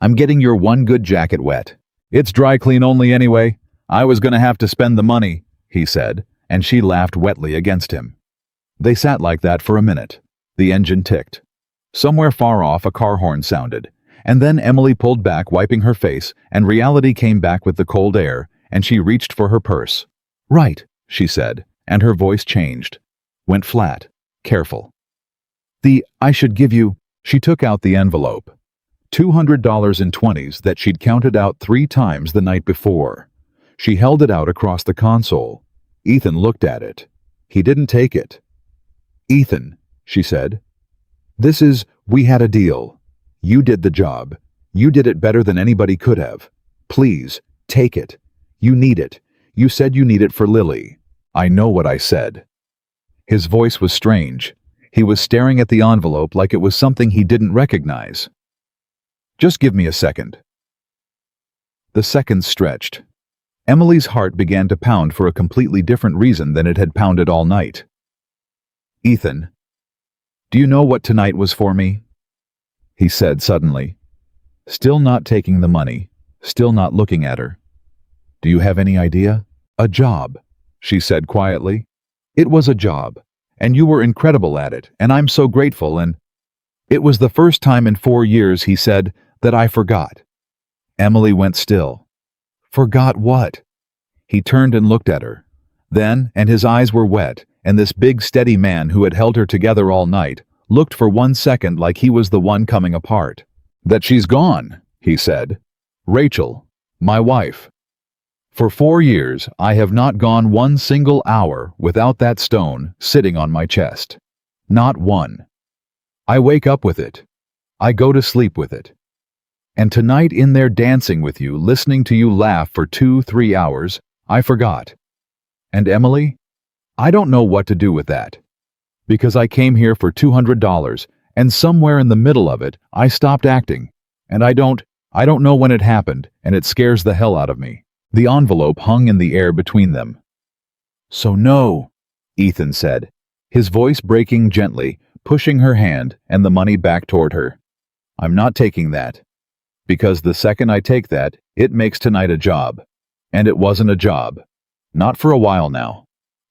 Speaker 1: "I'm getting your one good jacket wet. It's dry clean only anyway. I was gonna have to spend the money," he said, and she laughed wetly against him. They sat like that for a minute. The engine ticked. Somewhere far off a car horn sounded, and then Emily pulled back, wiping her face, and reality came back with the cold air, and she reached for her purse. "Right," she said, and her voice changed. Went flat, careful. I should give you—" She took out the envelope. $200 in 20s that she'd counted out 3 times the night before. She held it out across the console. Ethan looked at it. He didn't take it. "Ethan," she said, we had a deal. You did the job. You did it better than anybody could have. Please, take it. You need it. You said you need it for Lily." "I know what I said." His voice was strange. He was staring at the envelope like it was something he didn't recognize. "Just give me a second." The seconds stretched. Emily's heart began to pound for a completely different reason than it had pounded all night. "Ethan, do you know what tonight was for me?" he said suddenly, still not taking the money, still not looking at her. "Do you have any idea?" "A job," she said quietly. "It was a job, and you were incredible at it, and I'm so grateful, and—" It was the first time in 4 years, he said, that I forgot. Emily went still. "Forgot what?" He turned and looked at her. Then, and his eyes were wet, and this big steady man who had held her together all night looked for 1 second like he was the one coming apart. That she's gone, he said. Rachel, my wife. For 4 years, I have not gone one single hour without that stone sitting on my chest. Not one. I wake up with it. I go to sleep with it. And tonight in there dancing with you, listening to you laugh for 2-3 hours, I forgot. And Emily, I don't know what to do with that. Because I came here for $200, and somewhere in the middle of it, I stopped acting. And I don't know when it happened, and it scares the hell out of me. The envelope hung in the air between them. So no, Ethan said, his voice breaking gently, pushing her hand and the money back toward her. I'm not taking that. Because the second I take that, it makes tonight a job. And it wasn't a job. Not for a while now.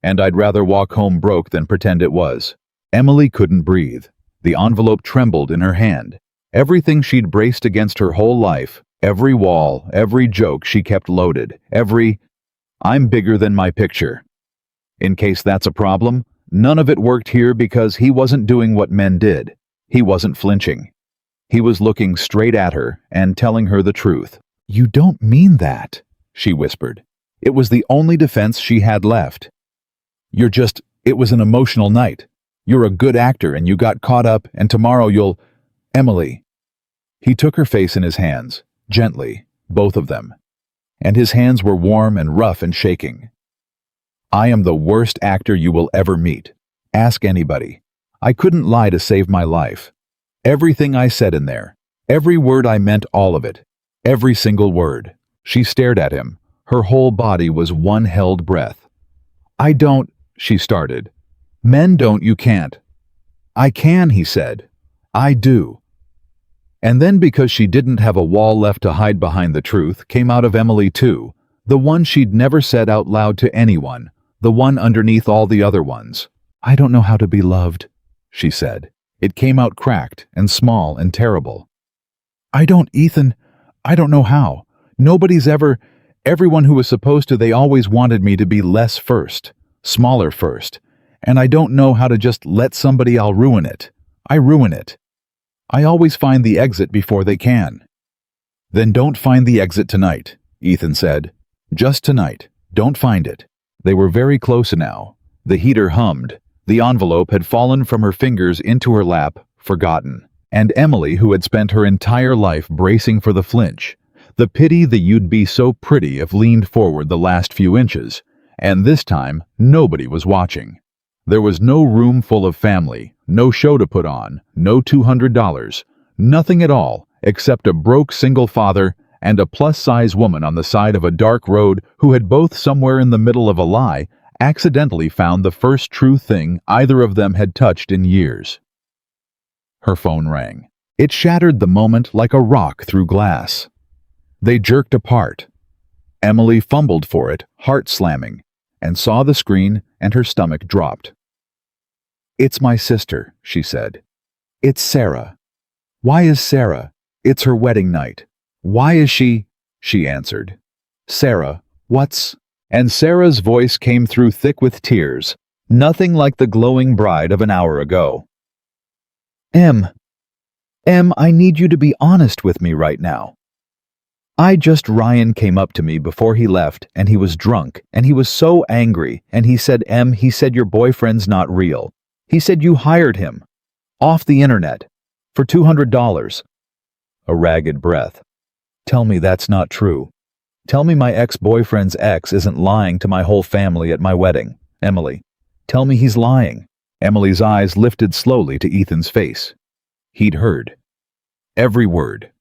Speaker 1: And I'd rather walk home broke than pretend it was. Emily couldn't breathe. The envelope trembled in her hand. Everything she'd braced against her whole life, every wall, every joke she kept loaded, I'm bigger than my picture. In case that's a problem, none of it worked here because he wasn't doing what men did. He wasn't flinching. He was looking straight at her and telling her the truth. You don't mean that, she whispered. It was the only defense she had left. It was an emotional night. You're a good actor and you got caught up and tomorrow you'll... Emily. He took her face in his hands, gently, both of them. And his hands were warm and rough and shaking. I am the worst actor you will ever meet. Ask anybody. I couldn't lie to save my life. Everything I said in there, every word I meant all of it, every single word. She stared at him. Her whole body was one held breath. I don't, she started. Men don't, you can't. I can, he said. I do. And then because she didn't have a wall left to hide behind the truth, came out of Emily too, the one she'd never said out loud to anyone, the one underneath all the other ones. I don't know how to be loved, she said. It came out cracked and small and terrible. Ethan, I don't know how. Everyone who was supposed to, they always wanted me to be less first, smaller first. And I don't know how to just let somebody, I'll ruin it. I ruin it. I always find the exit before they can. Then don't find the exit tonight, Ethan said. Just tonight. Don't find it. They were very close now. The heater hummed. The envelope had fallen from her fingers into her lap, forgotten. And Emily, who had spent her entire life bracing for the flinch, the pity that you'd be so pretty if leaned forward the last few inches, and this time nobody was watching. There was no room full of family, no show to put on, no $200, nothing at all except a broke single father and a plus-size woman on the side of a dark road who had both somewhere in the middle of a lie accidentally found the first true thing either of them had touched in years. Her phone rang. It shattered the moment like a rock through glass. They jerked apart. Emily fumbled for it, heart slamming, and saw the screen and her stomach dropped. It's my sister, she said. It's Sarah. Why is Sarah? It's her wedding night. Why is she? She answered. Sarah, what's... And Sarah's voice came through thick with tears, nothing like the glowing bride of an hour ago. Em, I need you to be honest with me right now. Ryan came up to me before he left, and he was drunk, and he was so angry, and he said, he said your boyfriend's not real. He said you hired him. Off the internet. For $200. A ragged breath. Tell me that's not true. Tell me my ex-boyfriend's ex isn't lying to my whole family at my wedding. Emily. Tell me he's lying. Emily's eyes lifted slowly to Ethan's face. He'd heard. Every word.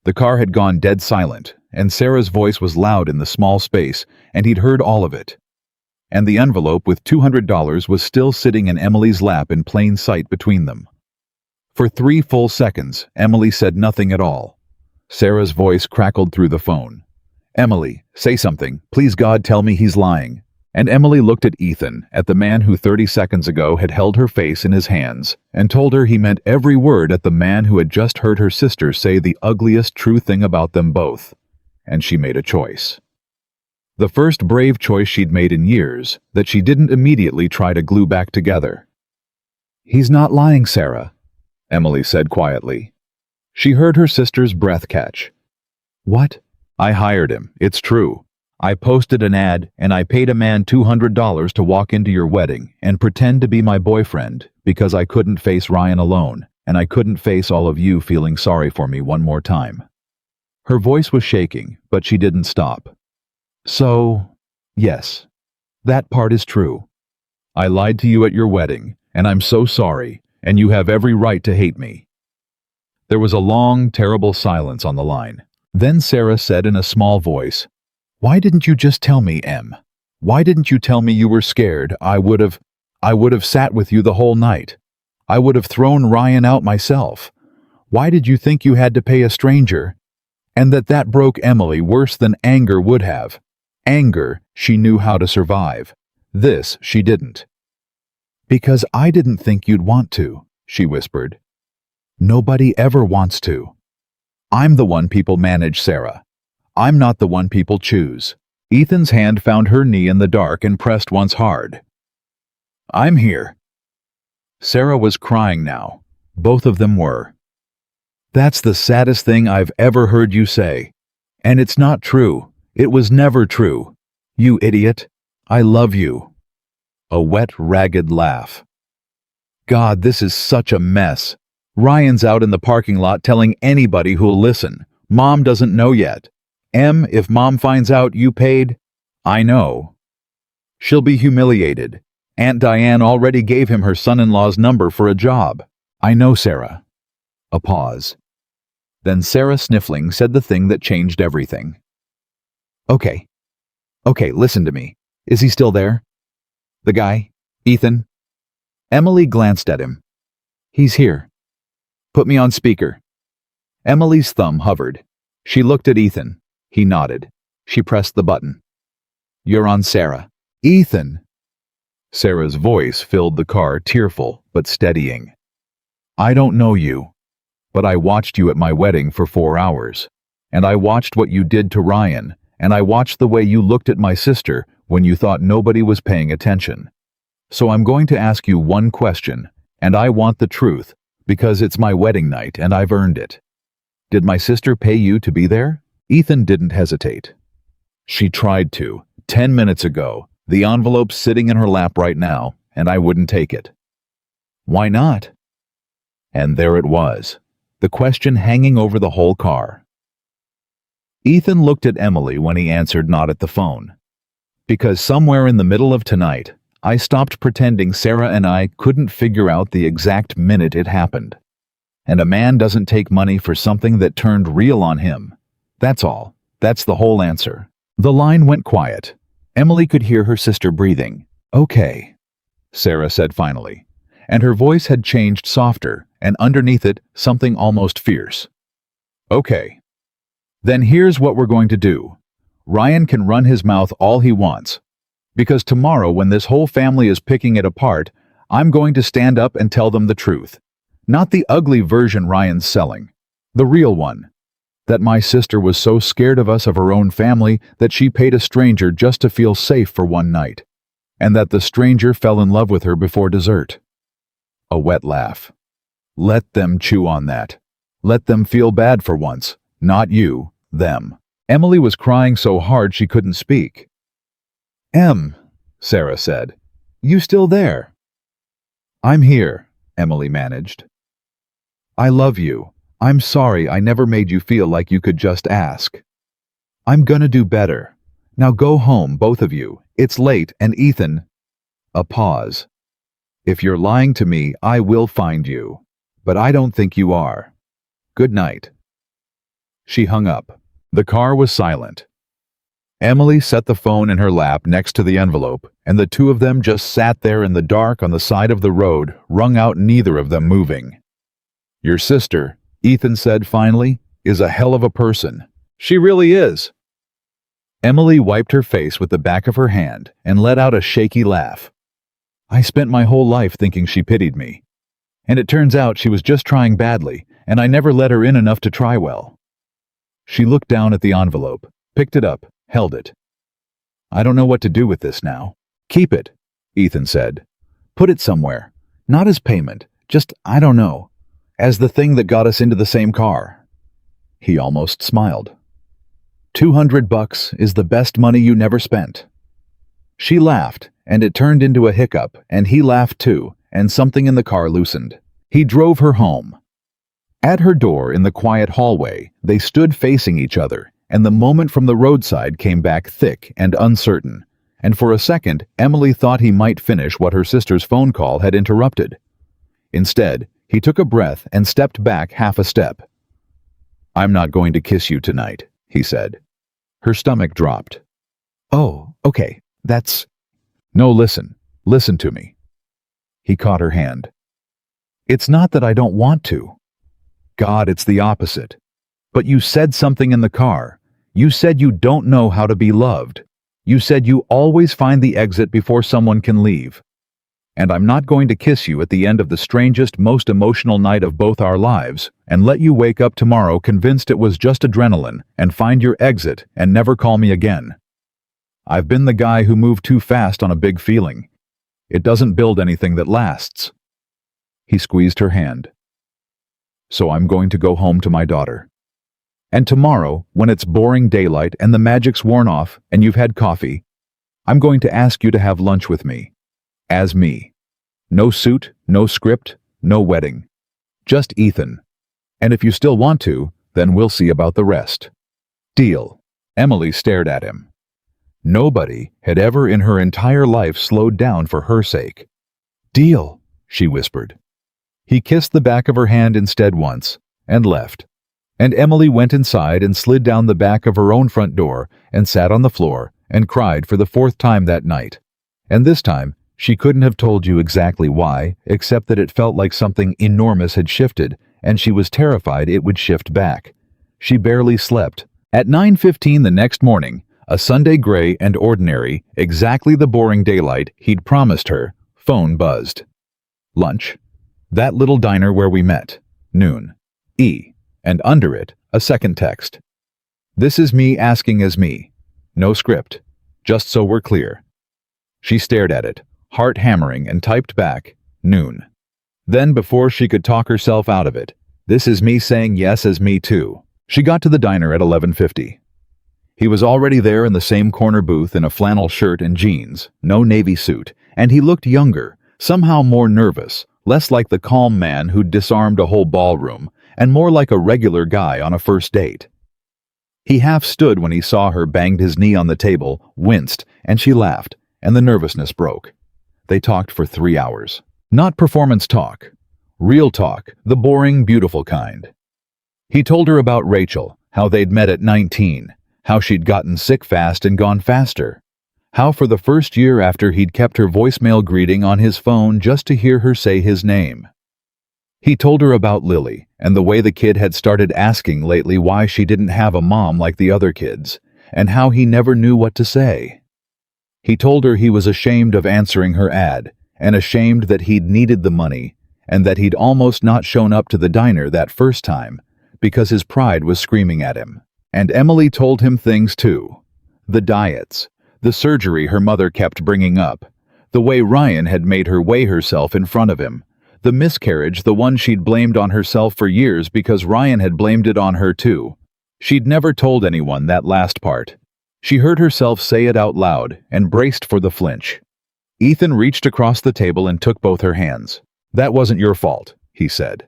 Speaker 1: The car had gone dead silent, and Sarah's voice was loud in the small space, and he'd heard all of it. And the envelope with $200 was still sitting in Emily's lap in plain sight between them. For 3 full seconds, Emily said nothing at all. Sarah's voice crackled through the phone. Emily, say something. Please God, tell me he's lying. And Emily looked at Ethan, at the man who 30 seconds ago had held her face in his hands, and told her he meant every word at the man who had just heard her sister say the ugliest true thing about them both. And she made a choice. The first brave choice she'd made in years, that she didn't immediately try to glue back together. He's not lying, Sarah, Emily said quietly. She heard her sister's breath catch. What? I hired him, it's true. I posted an ad and I paid a man $200 to walk into your wedding and pretend to be my boyfriend because I couldn't face Ryan alone and I couldn't face all of you feeling sorry for me one more time. Her voice was shaking, but she didn't stop. So, yes, that part is true. I lied to you at your wedding, and I'm so sorry, and you have every right to hate me. There was a long, terrible silence on the line. Then Sarah said in a small voice, "Why didn't you just tell me, Em? Why didn't you tell me you were scared? I would have sat with you the whole night. I would have thrown Ryan out myself. Why did you think you had to pay a stranger?" And that broke Emily worse than anger would have. Anger, she knew how to survive. This, she didn't. "Because I didn't think you'd want to," she whispered. "Nobody ever wants to. I'm the one people manage, Sarah. I'm not the one people choose." Ethan's hand found her knee in the dark and pressed once hard. "I'm here." Sarah was crying now. Both of them were. "That's the saddest thing I've ever heard you say. And it's not true. It was never true. You idiot. I love you." A wet, ragged laugh. "God, this is such a mess. Ryan's out in the parking lot telling anybody who'll listen. Mom doesn't know yet. Em, if Mom finds out you paid..." "I know. She'll be humiliated. Aunt Diane already gave him her son-in-law's number for a job." "I know, Sarah." A pause. Then Sarah, sniffling, said the thing that changed everything. Okay, listen to me. Is he still there? The guy? Ethan?" Emily glanced at him. "He's here. Put me on speaker." Emily's thumb hovered. She looked at Ethan. He nodded. She pressed the button. "You're on, Sarah." "Ethan!" Sarah's voice filled the car, tearful but steadying. "I don't know you, but I watched you at my wedding for 4 hours. And I watched what you did to Ryan, and I watched the way you looked at my sister when you thought nobody was paying attention. So I'm going to ask you one question, and I want the truth, because it's my wedding night and I've earned it. Did my sister pay you to be there?" Ethan didn't hesitate. "She tried to, 10 minutes ago. The envelope's sitting in her lap right now, and I wouldn't take it." "Why not?" And there it was, the question hanging over the whole car. Ethan looked at Emily when he answered, not at the phone. "Because somewhere in the middle of tonight, I stopped pretending Sarah and I couldn't figure out the exact minute it happened. And a man doesn't take money for something that turned real on him. That's all. That's the whole answer." The line went quiet. Emily could hear her sister breathing. "Okay," Sarah said finally, and her voice had changed softer, and underneath it, something almost fierce. "Okay. Then here's what we're going to do. Ryan can run his mouth all he wants. Because tomorrow, when this whole family is picking it apart, I'm going to stand up and tell them the truth. Not the ugly version Ryan's selling. The real one. That my sister was so scared of us, of her own family, that she paid a stranger just to feel safe for one night. And that the stranger fell in love with her before dessert." A wet laugh. "Let them chew on that. Let them feel bad for once. Not you, them." Emily was crying so hard she couldn't speak. "Em," Sarah said, "you still there?" "I'm here," Emily managed. "I love you. I'm sorry I never made you feel like you could just ask. I'm gonna do better. Now go home, both of you. It's late, and Ethan..." A pause. "If you're lying to me, I will find you. But I don't think you are. Good night." She hung up. The car was silent. Emily set the phone in her lap next to the envelope, and the two of them just sat there in the dark on the side of the road, wrung out, neither of them moving. "Your sister," Ethan said finally, "is a hell of a person. She really is." Emily wiped her face with the back of her hand and let out a shaky laugh. "I spent my whole life thinking she pitied me. And it turns out she was just trying badly, and I never let her in enough to try well." She looked down at the envelope, picked it up, held it. "I don't know what to do with this now." "Keep it," Ethan said. "Put it somewhere. Not as payment, just, I don't know. as the thing that got us into the same car." He almost smiled. $200 is the best money you never spent." She laughed, and it turned into a hiccup, and he laughed too, and something in the car loosened. He drove her home. At her door in the quiet hallway, they stood facing each other, and the moment from the roadside came back thick and uncertain, and for a second Emily thought he might finish what her sister's phone call had interrupted. Instead, he took a breath and stepped back half a step. "I'm not going to kiss you tonight," he said. Her stomach dropped. "Oh, okay, that's—" "No, listen to me." He caught her hand. "It's not that I don't want to. God, it's the opposite. But you said something in the car. You said you don't know how to be loved. You said you always find the exit before someone can leave. And I'm not going to kiss you at the end of the strangest, most emotional night of both our lives and let you wake up tomorrow convinced it was just adrenaline and find your exit and never call me again. I've been the guy who moved too fast on a big feeling. It doesn't build anything that lasts." He squeezed her hand. "So I'm going to go home to my daughter. And tomorrow, when it's boring daylight and the magic's worn off and you've had coffee, I'm going to ask you to have lunch with me. As me. No suit, no script, no wedding. Just Ethan. And if you still want to, then we'll see about the rest. Deal." Emily stared at him. Nobody had ever in her entire life slowed down for her sake. "Deal," she whispered. He kissed the back of her hand instead once, and left. And Emily went inside and slid down the back of her own front door and sat on the floor and cried for the 4th time that night. And this time, she couldn't have told you exactly why, except that it felt like something enormous had shifted, and she was terrified it would shift back. She barely slept. At 9:15 the next morning, a Sunday gray and ordinary, exactly the boring daylight he'd promised her, phone buzzed. Lunch. That little diner where we met. Noon. E. And under it, a second text. This is me asking as me. No script. Just so we're clear. She stared at it, heart hammering, and typed back, noon. Then, before she could talk herself out of it, this is me saying yes as me too. She got to the diner at 11:50. He was already there in the same corner booth in a flannel shirt and jeans, no navy suit, and he looked younger, somehow more nervous, less like the calm man who'd disarmed a whole ballroom, and more like a regular guy on a first date. He half stood when he saw her, banged his knee on the table, winced, and she laughed, and the nervousness broke. They talked for 3 hours. Not performance talk. Real talk, the boring, beautiful kind. He told her about Rachel, how they'd met at 19, how she'd gotten sick fast and gone faster, how for the first year after he'd kept her voicemail greeting on his phone just to hear her say his name. He told her about Lily and the way the kid had started asking lately why she didn't have a mom like the other kids, and how he never knew what to say. He told her he was ashamed of answering her ad, and ashamed that he'd needed the money, and that he'd almost not shown up to the diner that first time, because his pride was screaming at him. And Emily told him things too. The diets, the surgery her mother kept bringing up, the way Ryan had made her weigh herself in front of him, the miscarriage, the one she'd blamed on herself for years because Ryan had blamed it on her too. She'd never told anyone that last part. She heard herself say it out loud and braced for the flinch. Ethan reached across the table and took both her hands. "That wasn't your fault," he said.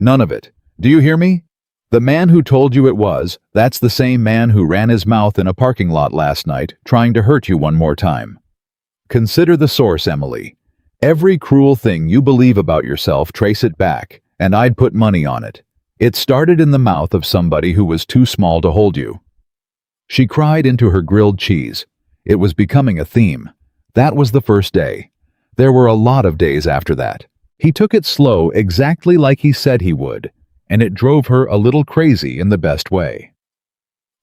Speaker 1: "None of it. Do you hear me? The man who told you it was, that's the same man who ran his mouth in a parking lot last night, trying to hurt you one more time. Consider the source, Emily. Every cruel thing you believe about yourself, trace it back, and I'd put money on it. It started in the mouth of somebody who was too small to hold you." She cried into her grilled cheese. It was becoming a theme. That was the first day. There were a lot of days after that. He took it slow, exactly like he said he would, and it drove her a little crazy in the best way.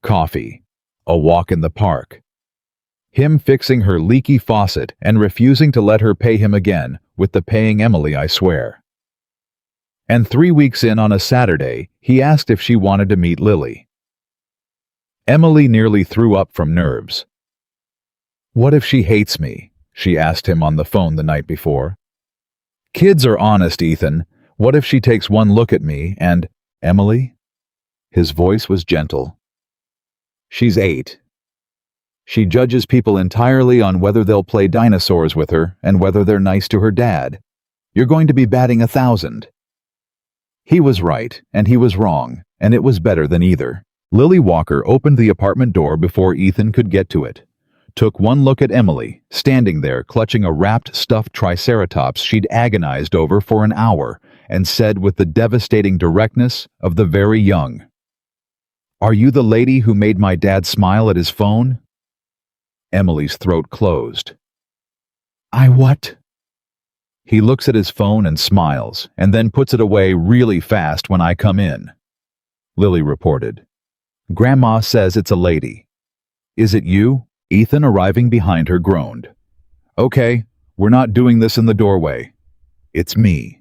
Speaker 1: Coffee. A walk in the park. Him fixing her leaky faucet and refusing to let her pay him again, with the paying Emily, I swear. And 3 weeks in on a Saturday, he asked if she wanted to meet Lily. Emily nearly threw up from nerves. "What if she hates me?" she asked him on the phone the night before. "Kids are honest, Ethan. What if she takes one look at me and, Emily? His voice was gentle. She's 8. She judges people entirely on whether they'll play dinosaurs with her and whether they're nice to her dad. You're going to be batting 1,000. He was right, and he was wrong, and it was better than either. Lily Walker opened the apartment door before Ethan could get to it, took one look at Emily, standing there clutching a wrapped stuffed triceratops she'd agonized over for an hour, and said with the devastating directness of the very young, "Are you the lady who made my dad smile at his phone?" Emily's throat closed. "I what?" He looks at his phone and smiles, and then puts it away really fast when I come in. Lily reported. "Grandma says it's a lady." "Is it you?" Ethan, arriving behind her, groaned. "Okay, we're not doing this in the doorway." "It's me,"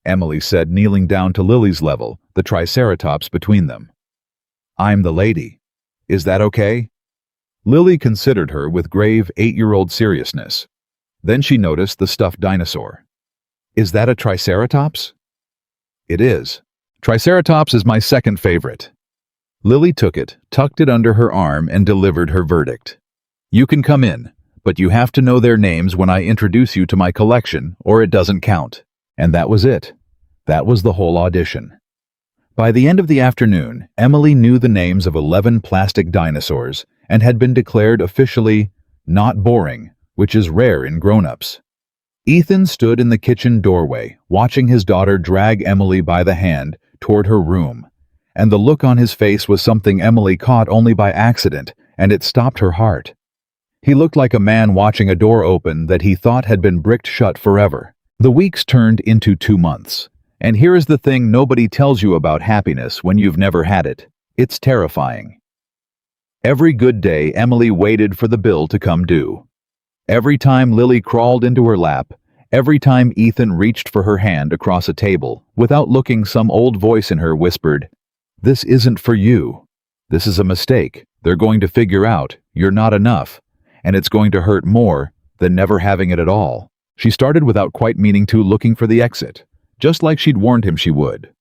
Speaker 1: Emily said, kneeling down to Lily's level, the triceratops between them. "I'm the lady. Is that okay?" Lily considered her with grave 8-year-old seriousness. Then she noticed the stuffed dinosaur. "Is that a triceratops?" "It is. Triceratops is my second favorite." Lily took it, tucked it under her arm, and delivered her verdict. "You can come in, but you have to know their names when I introduce you to my collection, or it doesn't count." And that was it. That was the whole audition. By the end of the afternoon, Emily knew the names of 11 plastic dinosaurs and had been declared officially not boring, which is rare in grown-ups. Ethan stood in the kitchen doorway, watching his daughter drag Emily by the hand toward her room, and the look on his face was something Emily caught only by accident, and it stopped her heart. He looked like a man watching a door open that he thought had been bricked shut forever. The weeks turned into 2 months, and here is the thing nobody tells you about happiness when you've never had it. It's terrifying. Every good day, Emily waited for the bill to come due. Every time Lily crawled into her lap, every time Ethan reached for her hand across a table, without looking, some old voice in her whispered, "This isn't for you. This is a mistake. They're going to figure out you're not enough, and it's going to hurt more than never having it at all." She started without quite meaning to, looking for the exit, just like she'd warned him she would.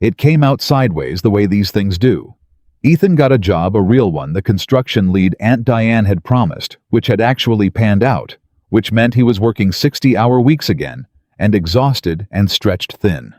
Speaker 1: It came out sideways the way these things do. Ethan got a job, a real one, the construction lead Aunt Diane had promised, which had actually panned out, which meant he was working 60-hour weeks again, and exhausted and stretched thin.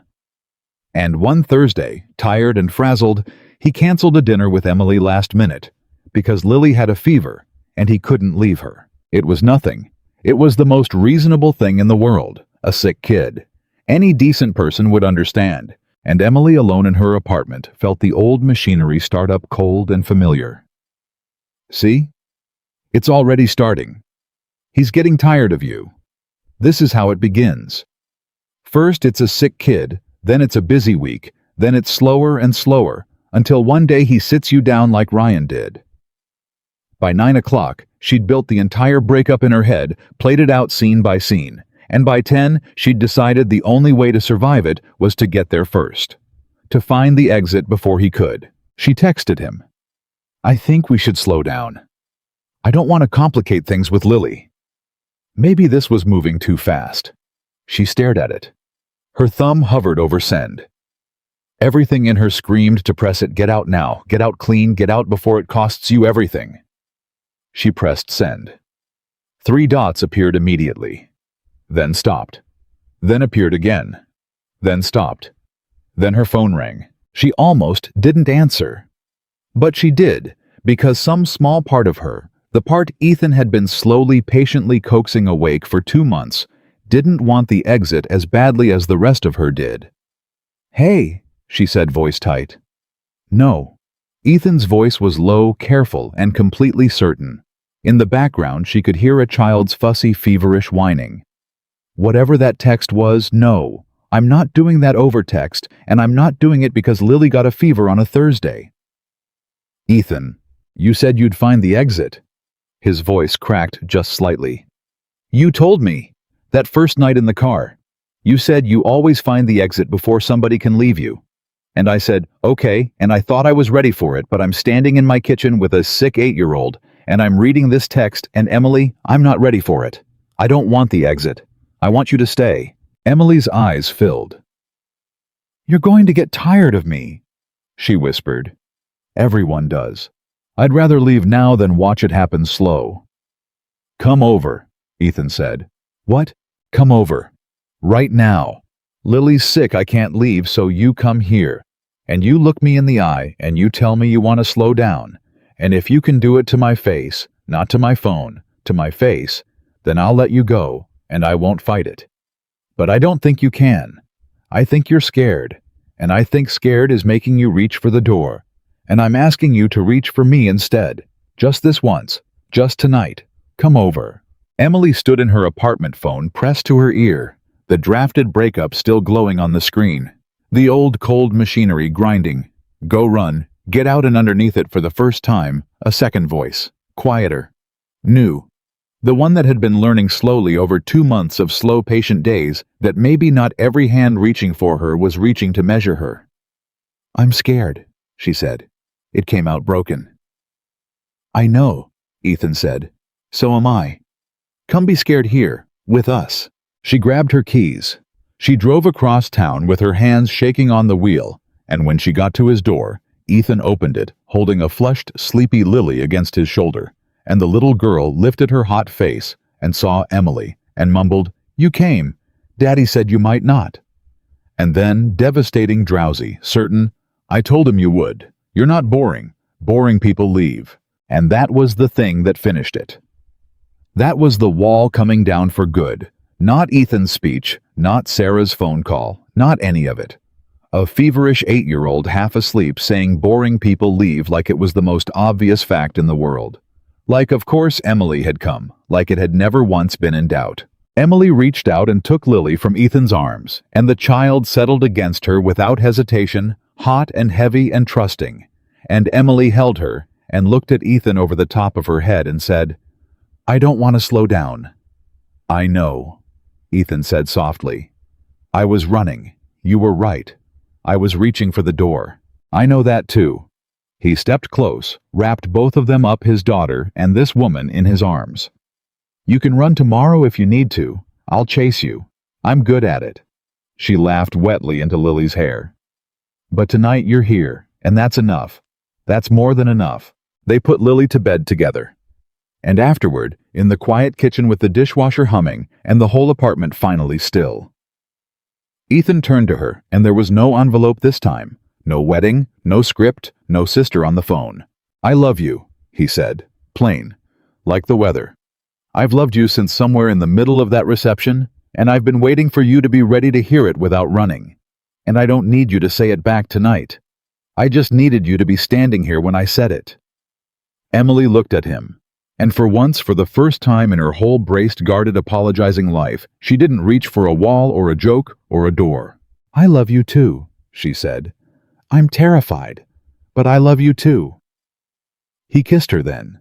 Speaker 1: And one Thursday, tired and frazzled, he canceled a dinner with Emily last minute, because Lily had a fever, and he couldn't leave her. It was nothing. It was the most reasonable thing in the world, a sick kid. Any decent person would understand. And Emily, alone in her apartment, felt the old machinery start up cold and familiar. "See? It's already starting. He's getting tired of you. This is how it begins. First it's a sick kid, then it's a busy week, then it's slower and slower, until one day he sits you down like Ryan did." By 9 o'clock, she'd built the entire breakup in her head, played it out scene by scene. And by 10, she'd decided the only way to survive it was to get there first. To find the exit before he could. She texted him, "I think we should slow down. I don't want to complicate things with Lily." Maybe this was moving too fast. She stared at it. Her thumb hovered over send. Everything in her screamed to press it. Get out now. Get out clean. Get out before it costs you everything. She pressed send. 3 dots appeared immediately. Then stopped. Then appeared again. Then stopped. Then her phone rang. She almost didn't answer. But she did, because some small part of her, the part Ethan had been slowly, patiently coaxing awake for 2 months, didn't want the exit as badly as the rest of her did. "Hey," she said, voice tight. "No." Ethan's voice was low, careful, and completely certain. In the background, she could hear a child's fussy, feverish whining. Whatever that text was, no. I'm not doing that over text, and I'm not doing it because Lily got a fever on a Thursday. "Ethan, you said you'd find the exit." His voice cracked just slightly. "You told me. That first night in the car. You said you always find the exit before somebody can leave you. And I said, okay, and I thought I was ready for it, but I'm standing in my kitchen with a sick 8-year-old, and I'm reading this text, and Emily, I'm not ready for it. I don't want the exit. I want you to stay." Emily's eyes filled. You're going to get tired of me, she whispered. Everyone does. I'd rather leave now than watch it happen slow. Come over, Ethan said. What? Come over. Right now. Lily's sick, I can't leave, so you come here. And you look me in the eye and you tell me you want to slow down. And if you can do it to my face, not to my phone, to my face, then I'll let you go and I won't fight it. But I don't think you can. I think you're scared. And I think scared is making you reach for the door. And I'm asking you to reach for me instead. Just this once. Just tonight. Come over. Emily stood in her apartment phone pressed to her ear, the drafted breakup still glowing on the screen. The old cold machinery grinding. Go run. Get out, and underneath it for the first time, a second voice. Quieter. New. The one that had been learning slowly over 2 months of slow patient days that maybe not every hand reaching for her was reaching to measure her. I'm scared, she said. It came out broken. I know, Ethan said. So am I. Come be scared here, with us. She grabbed her keys. She drove across town with her hands shaking on the wheel, and when she got to his door, Ethan opened it, holding a flushed, sleepy Lily against his shoulder, and the little girl lifted her hot face and saw Emily and mumbled, You came. Daddy said you might not. And then, devastating drowsy, certain, I told him you would. You're not boring. Boring people leave. And that was the thing that finished it. That was the wall coming down for good. Not Ethan's speech, not Sarah's phone call, not any of it. A feverish 8-year-old half asleep saying boring people leave like it was the most obvious fact in the world. Like, of course, Emily had come, like it had never once been in doubt. Emily reached out and took Lily from Ethan's arms, and the child settled against her without hesitation, hot and heavy and trusting. And Emily held her and looked at Ethan over the top of her head and said, I don't want to slow down. I know, Ethan said softly. I was running. You were right. I was reaching for the door. I know that too. He stepped close, wrapped both of them up, his daughter and this woman, in his arms. You can run tomorrow if you need to. I'll chase you. I'm good at it. She laughed wetly into Lily's hair. But tonight you're here, and that's enough. That's more than enough. They put Lily to bed together. And afterward, in the quiet kitchen with the dishwasher humming and the whole apartment finally still. Ethan turned to her, and there was no envelope this time. No wedding, no script, no sister on the phone. I love you, he said, plain, like the weather. I've loved you since somewhere in the middle of that reception, and I've been waiting for you to be ready to hear it without running. And I don't need you to say it back tonight. I just needed you to be standing here when I said it. Emily looked at him. And for once, for the first time in her whole braced, guarded, apologizing life, she didn't reach for a wall or a joke or a door. I love you too, she said. I'm terrified, but I love you too. He kissed her then.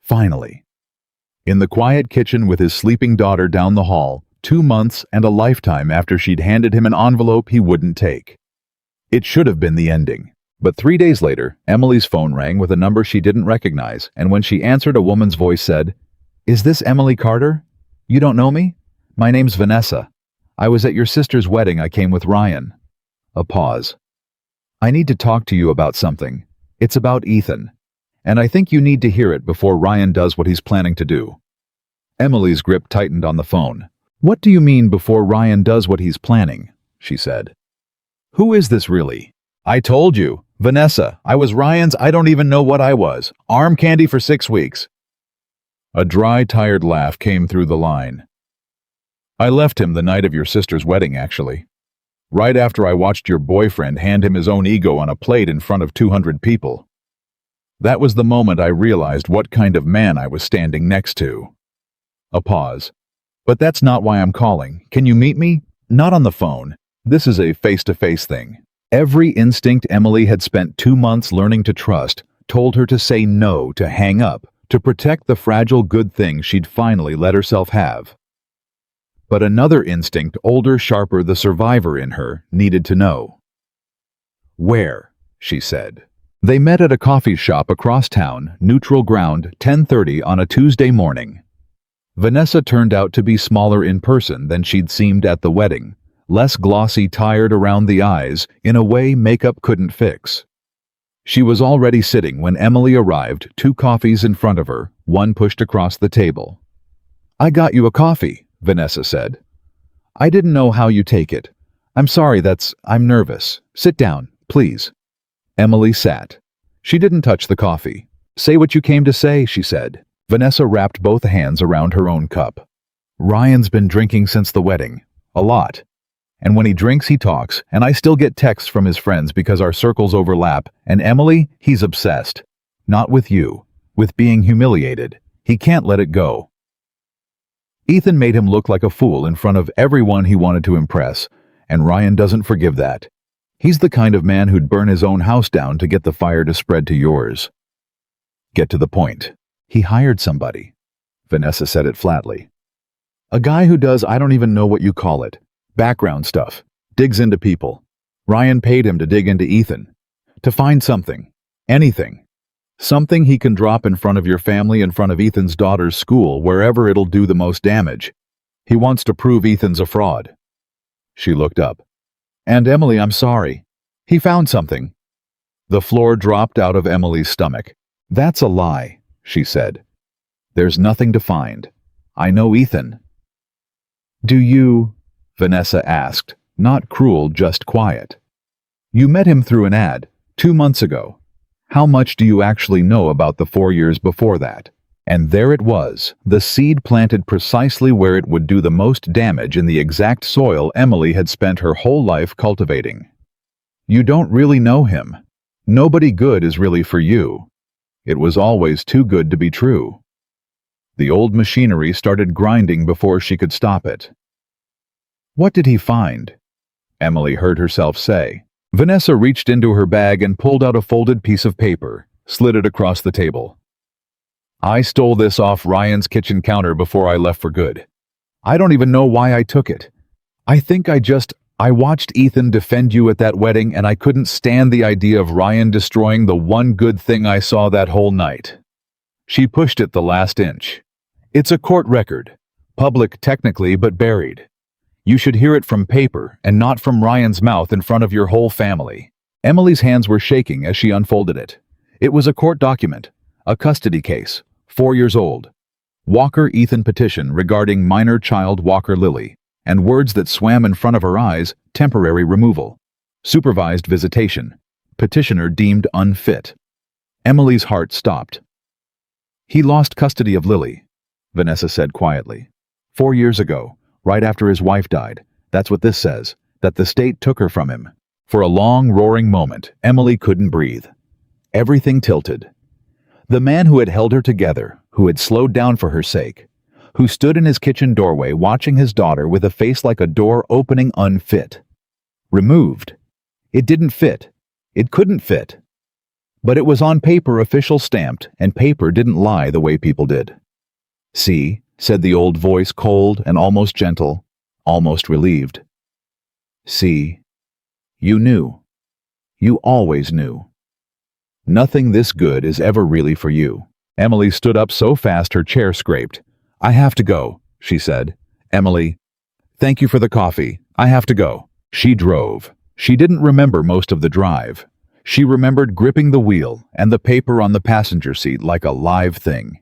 Speaker 1: Finally. In the quiet kitchen with his sleeping daughter down the hall, 2 months and a lifetime after she'd handed him an envelope he wouldn't take. It should have been the ending. But 3 days later, Emily's phone rang with a number she didn't recognize, and when she answered, a woman's voice said, Is this Emily Carter? You don't know me? My name's Vanessa. I was at your sister's wedding. I came with Ryan. A pause. I need to talk to you about something. It's about Ethan. And I think you need to hear it before Ryan does what he's planning to do. Emily's grip tightened on the phone. What do you mean before Ryan does what he's planning? She said. Who is this really? I told you. Vanessa, I was Ryan's, I don't even know what I was. Arm candy for 6 weeks. A dry, tired laugh came through the line. I left him the night of your sister's wedding, actually. Right after I watched your boyfriend hand him his own ego on a plate in front of 200 people. That was the moment I realized what kind of man I was standing next to. A pause. But that's not why I'm calling. Can you meet me? Not on the phone. This is a face-to-face thing. Every instinct Emily had spent 2 months learning to trust told her to say no, to hang up, to protect the fragile good thing she'd finally let herself have. But another instinct, older, sharper, the survivor in her, needed to know. Where? She said. They met at a coffee shop across town, neutral ground, 10:30 on a Tuesday morning. Vanessa turned out to be smaller in person than she'd seemed at the wedding, less glossy, tired around the eyes, in a way makeup couldn't fix. She was already sitting when Emily arrived, 2 coffees in front of her, one pushed across the table. "I got you a coffee," Vanessa said. "I didn't know how you take it. I'm sorry, I'm nervous. Sit down, please." Emily sat. She didn't touch the coffee. "Say what you came to say," she said. Vanessa wrapped both hands around her own cup. "Ryan's been drinking since the wedding. A lot. And when he drinks, he talks, and I still get texts from his friends because our circles overlap, and Emily, he's obsessed. Not with you. With being humiliated. He can't let it go." Ethan made him look like a fool in front of everyone he wanted to impress, and Ryan doesn't forgive that. He's the kind of man who'd burn his own house down to get the fire to spread to yours. "Get to the point. He hired somebody." Vanessa said it flatly. "A guy who does I don't even know what you call it. Background stuff. Digs into people. Ryan paid him to dig into Ethan. To find something. Anything. Something he can drop in front of your family, in front of Ethan's daughter's school, wherever it'll do the most damage. He wants to prove Ethan's a fraud." She looked up. "And Emily, I'm sorry. He found something." The floor dropped out of Emily's stomach. "That's a lie," she said. "There's nothing to find. I know Ethan." "Do you?" Vanessa asked, not cruel, just quiet. "You met him through an ad, 2 months ago. How much do you actually know about the 4 years before that?" And there it was, the seed planted precisely where it would do the most damage in the exact soil Emily had spent her whole life cultivating. "You don't really know him. Nobody good is really for you. It was always too good to be true." The old machinery started grinding before she could stop it. "What did he find?" Emily heard herself say. Vanessa reached into her bag and pulled out a folded piece of paper, slid it across the table. "I stole this off Ryan's kitchen counter before I left for good. I don't even know why I took it. I think I watched Ethan defend you at that wedding, and I couldn't stand the idea of Ryan destroying the one good thing I saw that whole night." She pushed it the last inch. "It's a court record. Public technically, but buried. You should hear it from paper and not from Ryan's mouth in front of your whole family." Emily's hands were shaking as she unfolded it. It was a court document, a custody case, 4 years old. Walker-Ethan petition regarding minor child Walker Lily, and words that swam in front of her eyes, temporary removal. Supervised visitation. Petitioner deemed unfit. Emily's heart stopped. "He lost custody of Lily," Vanessa said quietly. 4 years ago. Right after his wife died. That's what this says, that the state took her from him. For a long, roaring moment, Emily couldn't breathe. Everything tilted. The man who had held her together, who had slowed down for her sake, who stood in his kitchen doorway watching his daughter with a face like a door opening unfit. Removed. It didn't fit. It couldn't fit. But it was on paper, official stamped, and paper didn't lie the way people did. "See," said the old voice, cold and almost gentle, almost relieved. "See, you knew. You always knew. Nothing this good is ever really for you." Emily stood up so fast her chair scraped. "I have to go," she said. "Emily, thank you for the coffee. I have to go." She drove. She didn't remember most of the drive. She remembered gripping the wheel and the paper on the passenger seat like a live thing.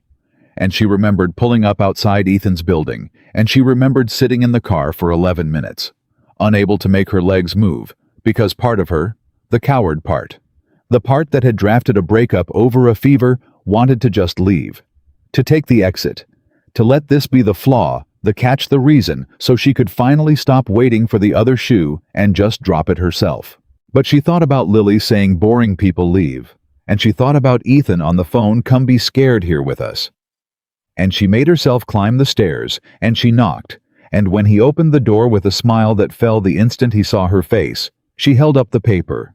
Speaker 1: And she remembered pulling up outside Ethan's building, and she remembered sitting in the car for 11 minutes, unable to make her legs move, because part of her, the coward part, the part that had drafted a breakup over a fever, wanted to just leave, to take the exit, to let this be the flaw, the catch, the reason, so she could finally stop waiting for the other shoe and just drop it herself. But she thought about Lily saying boring people leave, and she thought about Ethan on the phone, "Come be scared here with us." And she made herself climb the stairs, and she knocked, and when he opened the door with a smile that fell the instant he saw her face, she held up the paper.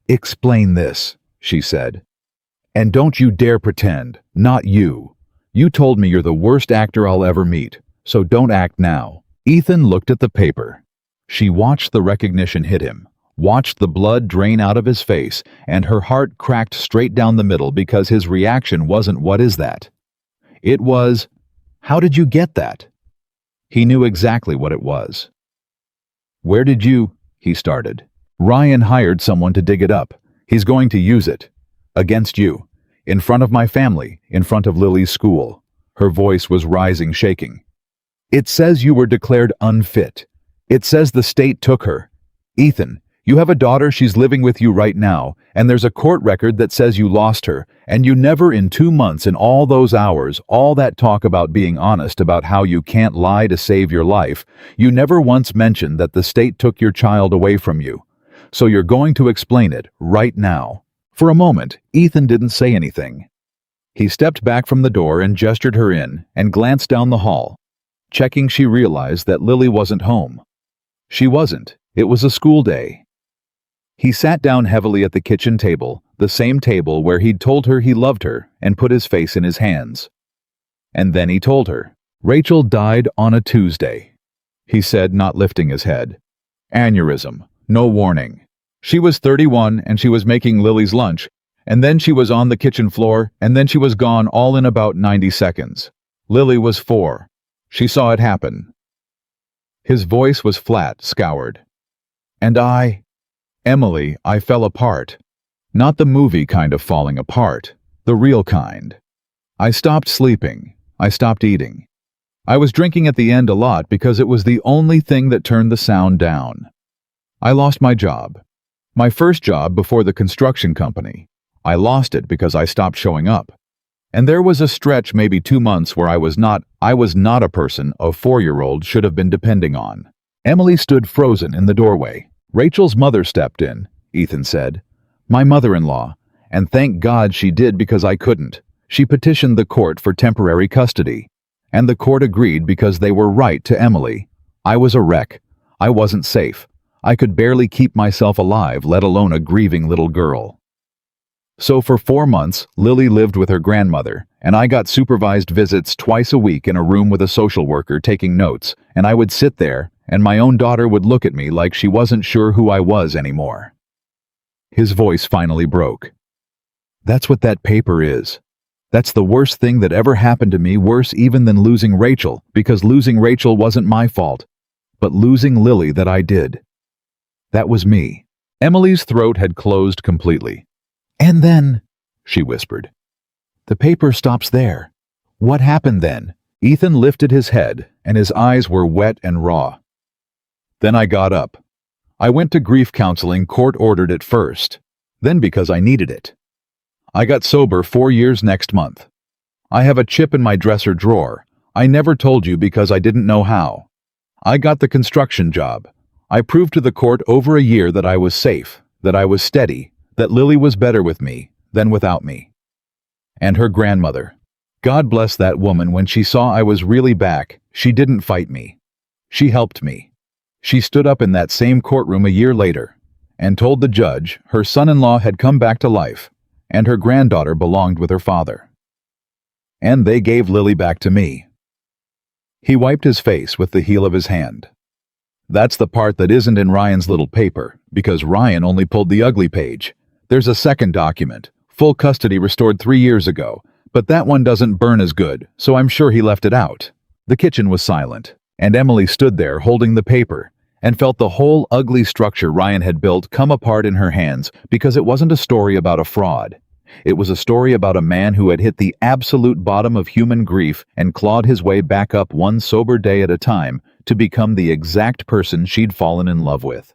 Speaker 1: "Explain this," she said. "And don't you dare pretend, not you. You told me you're the worst actor I'll ever meet, so don't act now." Ethan looked at the paper. She watched the recognition hit him, watched the blood drain out of his face, and her heart cracked straight down the middle because his reaction wasn't "What is that?" It was, "How did you get that?" He knew exactly what it was. Where did you, he started. Ryan hired someone to dig it up. He's going to use it. Against you. In front of my family, in front of Lily's school. Her voice was rising, shaking. It says you were declared unfit. It says the state took her. Ethan, you have a daughter, she's living with you right now, and there's a court record that says you lost her, and you never in 2 months in all those hours, all that talk about being honest about how you can't lie to save your life, you never once mentioned that the state took your child away from you. So you're going to explain it right now. For a moment, Ethan didn't say anything. He stepped back from the door and gestured her in and glanced down the hall. Checking, she realized that Lily wasn't home. She wasn't. It was a school day. He sat down heavily at the kitchen table, the same table where he'd told her he loved her, and put his face in his hands. And then he told her, Rachel died on a Tuesday. He said, not lifting his head. Aneurysm. No warning. She was 31 and she was making Lily's lunch, and then she was on the kitchen floor, and then she was gone all in about 90 seconds. Lily was 4. She saw it happen. His voice was flat, scoured. And Emily, I fell apart. Not the movie kind of falling apart, the real kind. I stopped sleeping. I stopped eating. I was drinking at the end a lot because it was the only thing that turned the sound down. I lost my job. My first job before the construction company. I lost it because I stopped showing up. And there was a stretch, maybe 2 months, where I was not a person a 4-year-old should have been depending on. Emily stood frozen in the doorway. Rachel's mother stepped in, Ethan said. My mother-in-law. And thank God she did because I couldn't. She petitioned the court for temporary custody. And the court agreed because they were right to Emily. I was a wreck. I wasn't safe. I could barely keep myself alive, let alone a grieving little girl. So for 4 months, Lily lived with her grandmother, and I got supervised visits twice a week in a room with a social worker taking notes, and I would sit there, and my own daughter would look at me like she wasn't sure who I was anymore. His voice finally broke. That's what that paper is. That's the worst thing that ever happened to me, worse even than losing Rachel, because losing Rachel wasn't my fault, but losing Lily that I did. That was me. Emily's throat had closed completely. And then, she whispered, the paper stops there. What happened then? Ethan lifted his head, and his eyes were wet and raw. Then I got up. I went to grief counseling, court-ordered at first, then because I needed it. I got sober 4 years next month. I have a chip in my dresser drawer. I never told you because I didn't know how. I got the construction job. I proved to the court over a year that I was safe, that I was steady, that Lily was better with me than without me. And her grandmother. God bless that woman, when she saw I was really back, she didn't fight me. She helped me. She stood up in that same courtroom a year later and told the judge her son-in-law had come back to life and her granddaughter belonged with her father. And they gave Lily back to me. He wiped his face with the heel of his hand. That's the part that isn't in Ryan's little paper, because Ryan only pulled the ugly page. There's a second document, full custody restored 3 years ago, but that one doesn't burn as good, so I'm sure he left it out. The kitchen was silent, and Emily stood there holding the paper and felt the whole ugly structure Ryan had built come apart in her hands, because it wasn't a story about a fraud. It was a story about a man who had hit the absolute bottom of human grief and clawed his way back up one sober day at a time to become the exact person she'd fallen in love with.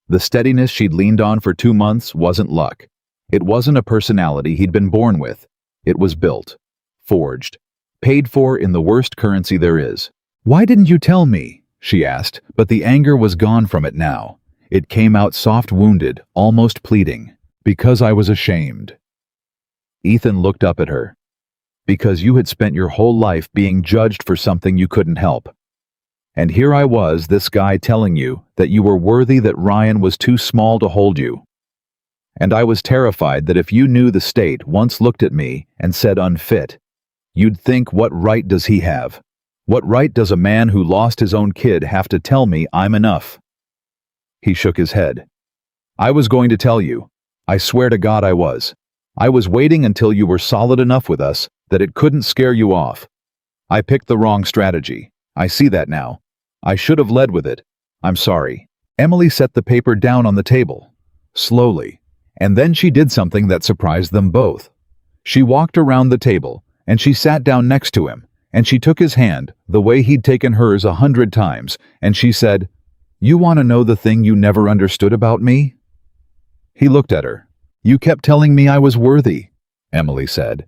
Speaker 1: The steadiness she'd leaned on for 2 months wasn't luck. It wasn't a personality he'd been born with. It was built, forged, paid for in the worst currency there is. Why didn't you tell me? She asked, but the anger was gone from it now. It came out soft, wounded, almost pleading. Because I was ashamed. Ethan looked up at her. Because you had spent your whole life being judged for something you couldn't help. And here I was, this guy, telling you that you were worthy, that Ryan was too small to hold you. And I was terrified that if you knew the state once looked at me and said unfit, you'd think, what right does he have? What right does a man who lost his own kid have to tell me I'm enough? He shook his head. I was going to tell you. I swear to God I was. I was waiting until you were solid enough with us that it couldn't scare you off. I picked the wrong strategy. I see that now. I should have led with it. I'm sorry. Emily set the paper down on the table, slowly, and then she did something that surprised them both. She walked around the table, and she sat down next to him, and she took his hand, the way he'd taken hers 100 times, and she said, "You want to know the thing you never understood about me?" He looked at her. "You kept telling me I was worthy," Emily said.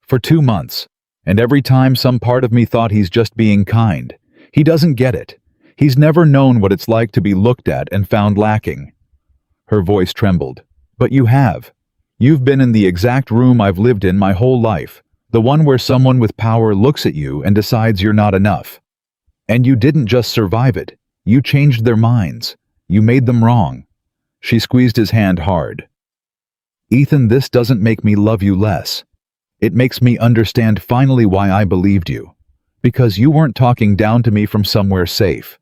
Speaker 1: "For 2 months, and every time some part of me thought he's just being kind. He doesn't get it. He's never known what it's like to be looked at and found lacking." Her voice trembled. "But you have. You've been in the exact room I've lived in my whole life, the one where someone with power looks at you and decides you're not enough. And you didn't just survive it. You changed their minds. You made them wrong." She squeezed his hand hard. "Ethan, this doesn't make me love you less. It makes me understand finally why I believed you. Because you weren't talking down to me from somewhere safe.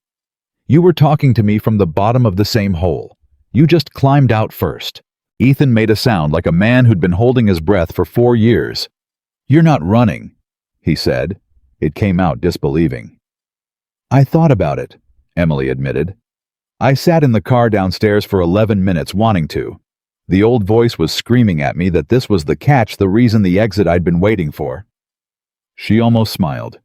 Speaker 1: You were talking to me from the bottom of the same hole. You just climbed out first." Ethan made a sound like a man who'd been holding his breath for 4 years. "You're not running," he said. It came out disbelieving. "I thought about it," Emily admitted. "I sat in the car downstairs for 11 minutes wanting to. The old voice was screaming at me that this was the catch, the reason, the exit I'd been waiting for." She almost smiled.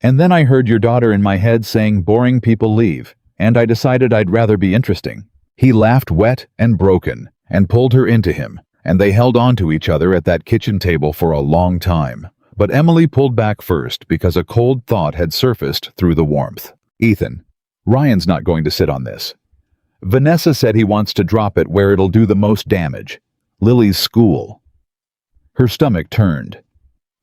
Speaker 1: "And then I heard your daughter in my head saying boring people leave, and I decided I'd rather be interesting." He laughed wet and broken, and pulled her into him, and they held on to each other at that kitchen table for a long time. But Emily pulled back first because a cold thought had surfaced through the warmth. "Ethan, Ryan's not going to sit on this. Vanessa said he wants to drop it where it'll do the most damage. Lily's school." Her stomach turned.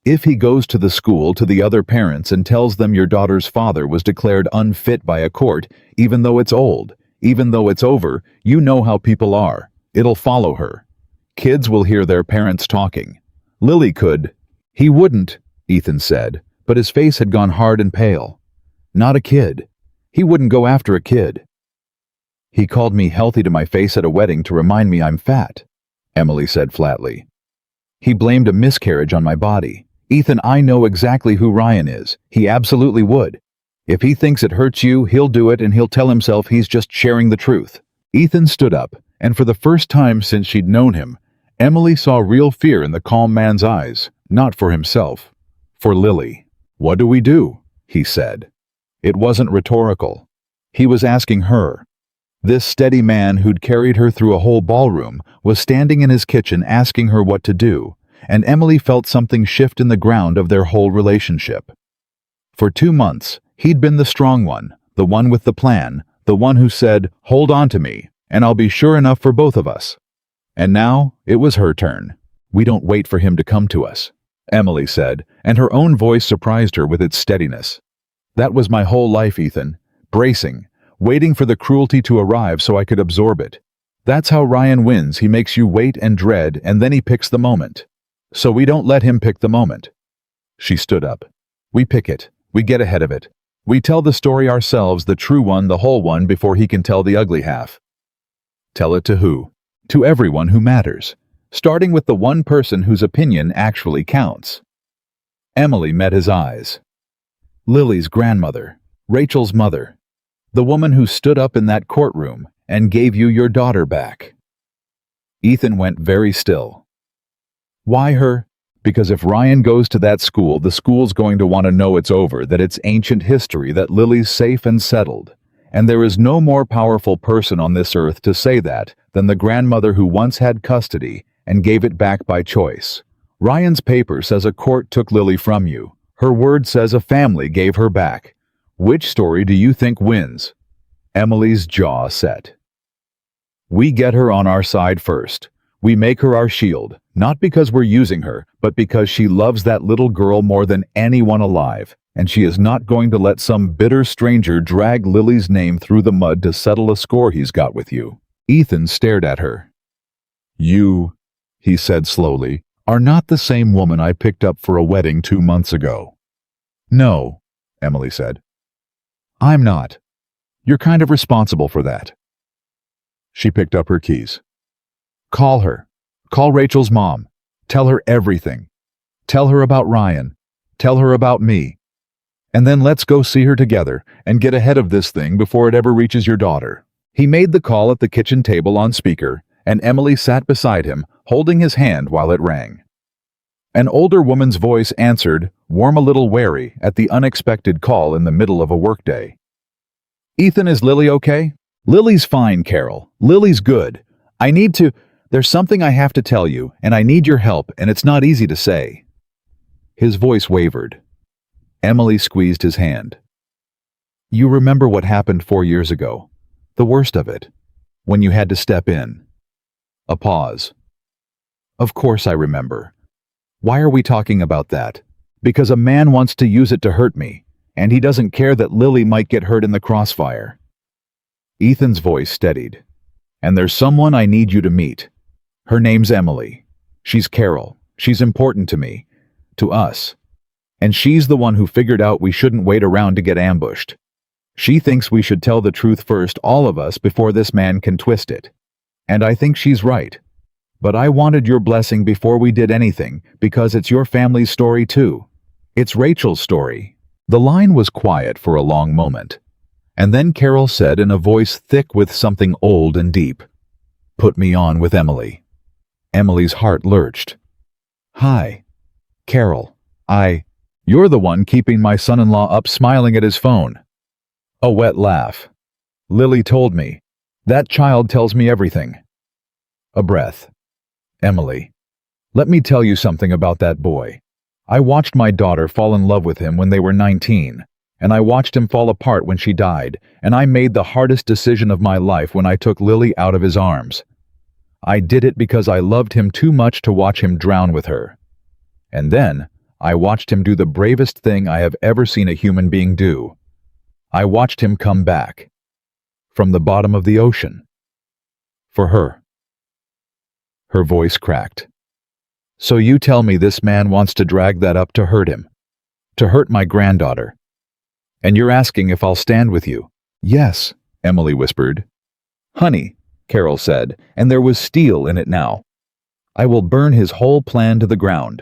Speaker 1: "If he goes to the school, to the other parents, and tells them your daughter's father was declared unfit by a court, even though it's old, even though it's over, you know how people are. It'll follow her. Kids will hear their parents talking. Lily could." "He wouldn't," Ethan said, but his face had gone hard and pale. "Not a kid. He wouldn't go after a kid." "He called me healthy to my face at a wedding to remind me I'm fat," Emily said flatly. "He blamed a miscarriage on my body. Ethan, I know exactly who Ryan is. He absolutely would. If he thinks it hurts you, he'll do it, and he'll tell himself he's just sharing the truth." Ethan stood up, and for the first time since she'd known him, Emily saw real fear in the calm man's eyes, not for himself, for Lily. "What do we do?" he said. It wasn't rhetorical. He was asking her. This steady man who'd carried her through a whole ballroom was standing in his kitchen asking her what to do, and Emily felt something shift in the ground of their whole relationship. For 2 months, he'd been the strong one, the one with the plan, the one who said, "Hold on to me, and I'll be sure enough for both of us." And now, it was her turn. "We don't wait for him to come to us," Emily said, and her own voice surprised her with its steadiness. "That was my whole life, Ethan. Bracing, waiting for the cruelty to arrive so I could absorb it. That's how Ryan wins. He makes you wait and dread, and then he picks the moment. So we don't let him pick the moment." She stood up. "We pick it. We get ahead of it. We tell the story ourselves, the true one, the whole one, before he can tell the ugly half." "Tell it to who?" "To everyone who matters, starting with the one person whose opinion actually counts." Emily met his eyes. "Lily's grandmother, Rachel's mother, the woman who stood up in that courtroom and gave you your daughter back." Ethan went very still. "Why her? Because if Ryan goes to that school, the school's going to want to know it's over, that it's ancient history, that Lily's safe and settled. And there is no more powerful person on this earth to say that than the grandmother who once had custody and gave it back by choice. Ryan's paper says a court took Lily from you. Her word says a family gave her back. Which story do you think wins?" Emily's jaw set. "We get her on our side first. We make her our shield, not because we're using her, but because she loves that little girl more than anyone alive, and she is not going to let some bitter stranger drag Lily's name through the mud to settle a score he's got with you." Ethan stared at her. "You," he said slowly, "are not the same woman I picked up for a wedding 2 months ago." "No," Emily said. "I'm not. You're kind of responsible for that." She picked up her keys. "Call her. Call Rachel's mom. Tell her everything. Tell her about Ryan. Tell her about me. And then let's go see her together and get ahead of this thing before it ever reaches your daughter." He made the call at the kitchen table on speaker, and Emily sat beside him, holding his hand while it rang. An older woman's voice answered, warm a little wary at the unexpected call in the middle of a workday. "Ethan, is Lily okay?" "Lily's fine, Carol. Lily's good. There's something I have to tell you, and I need your help, and it's not easy to say." His voice wavered. Emily squeezed his hand. "You remember what happened 4 years ago? The worst of it. When you had to step in." A pause. "Of course I remember. Why are we talking about that? Because a man wants to use it to hurt me, and he doesn't care that Lily might get hurt in the crossfire." Ethan's voice steadied. "And there's someone I need you to meet. Her name's Emily. She's Carol. She's important to me. To us. And she's the one who figured out we shouldn't wait around to get ambushed. She thinks we should tell the truth first, all of us, before this man can twist it. And I think she's right. But I wanted your blessing before we did anything, because it's your family's story too. It's Rachel's story." The line was quiet for a long moment. And then Carol said in a voice thick with something old and deep, "Put me on with Emily." Emily's heart lurched. "Hi, Carol. You're the one keeping my son-in-law up smiling at his phone." A wet laugh. "Lily told me. That child tells me everything." A breath. "Emily, let me tell you something about that boy. I watched my daughter fall in love with him when they were 19, and I watched him fall apart when she died, and I made the hardest decision of my life when I took Lily out of his arms. I did it because I loved him too much to watch him drown with her. And then, I watched him do the bravest thing I have ever seen a human being do. I watched him come back. From the bottom of the ocean. For her." Her voice cracked. "So you tell me this man wants to drag that up to hurt him? To hurt my granddaughter? And you're asking if I'll stand with you?" "Yes," Emily whispered. "Honey," Carol said, and there was steel in it now. "I will burn his whole plan to the ground."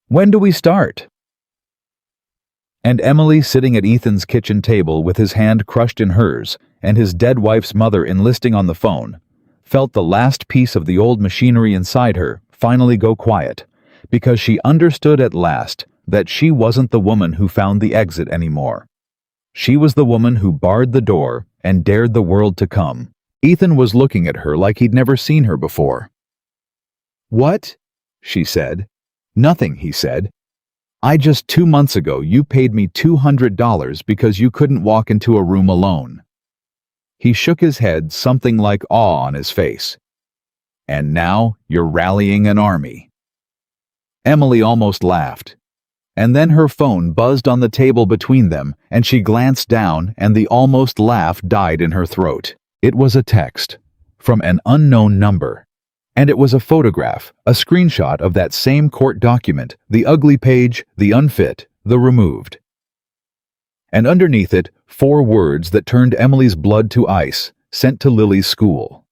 Speaker 1: "When do we start?" And Emily, sitting at Ethan's kitchen table with his hand crushed in hers, and his dead wife's mother enlisting on the phone, felt the last piece of the old machinery inside her finally go quiet, because she understood at last that she wasn't the woman who found the exit anymore. She was the woman who barred the door and dared the world to come. Ethan was looking at her like he'd never seen her before. "What?" she said. "Nothing," he said. Just 2 months ago you paid me $200 because you couldn't walk into a room alone." He shook his head, something like awe on his face. "And now you're rallying an army." Emily almost laughed. And then her phone buzzed on the table between them, and she glanced down, and the almost laugh died in her throat. It was a text. From an unknown number. And it was a photograph, a screenshot of that same court document, the ugly page, the unfit, the removed. And underneath it, 4 words that turned Emily's blood to ice, sent to Lily's school.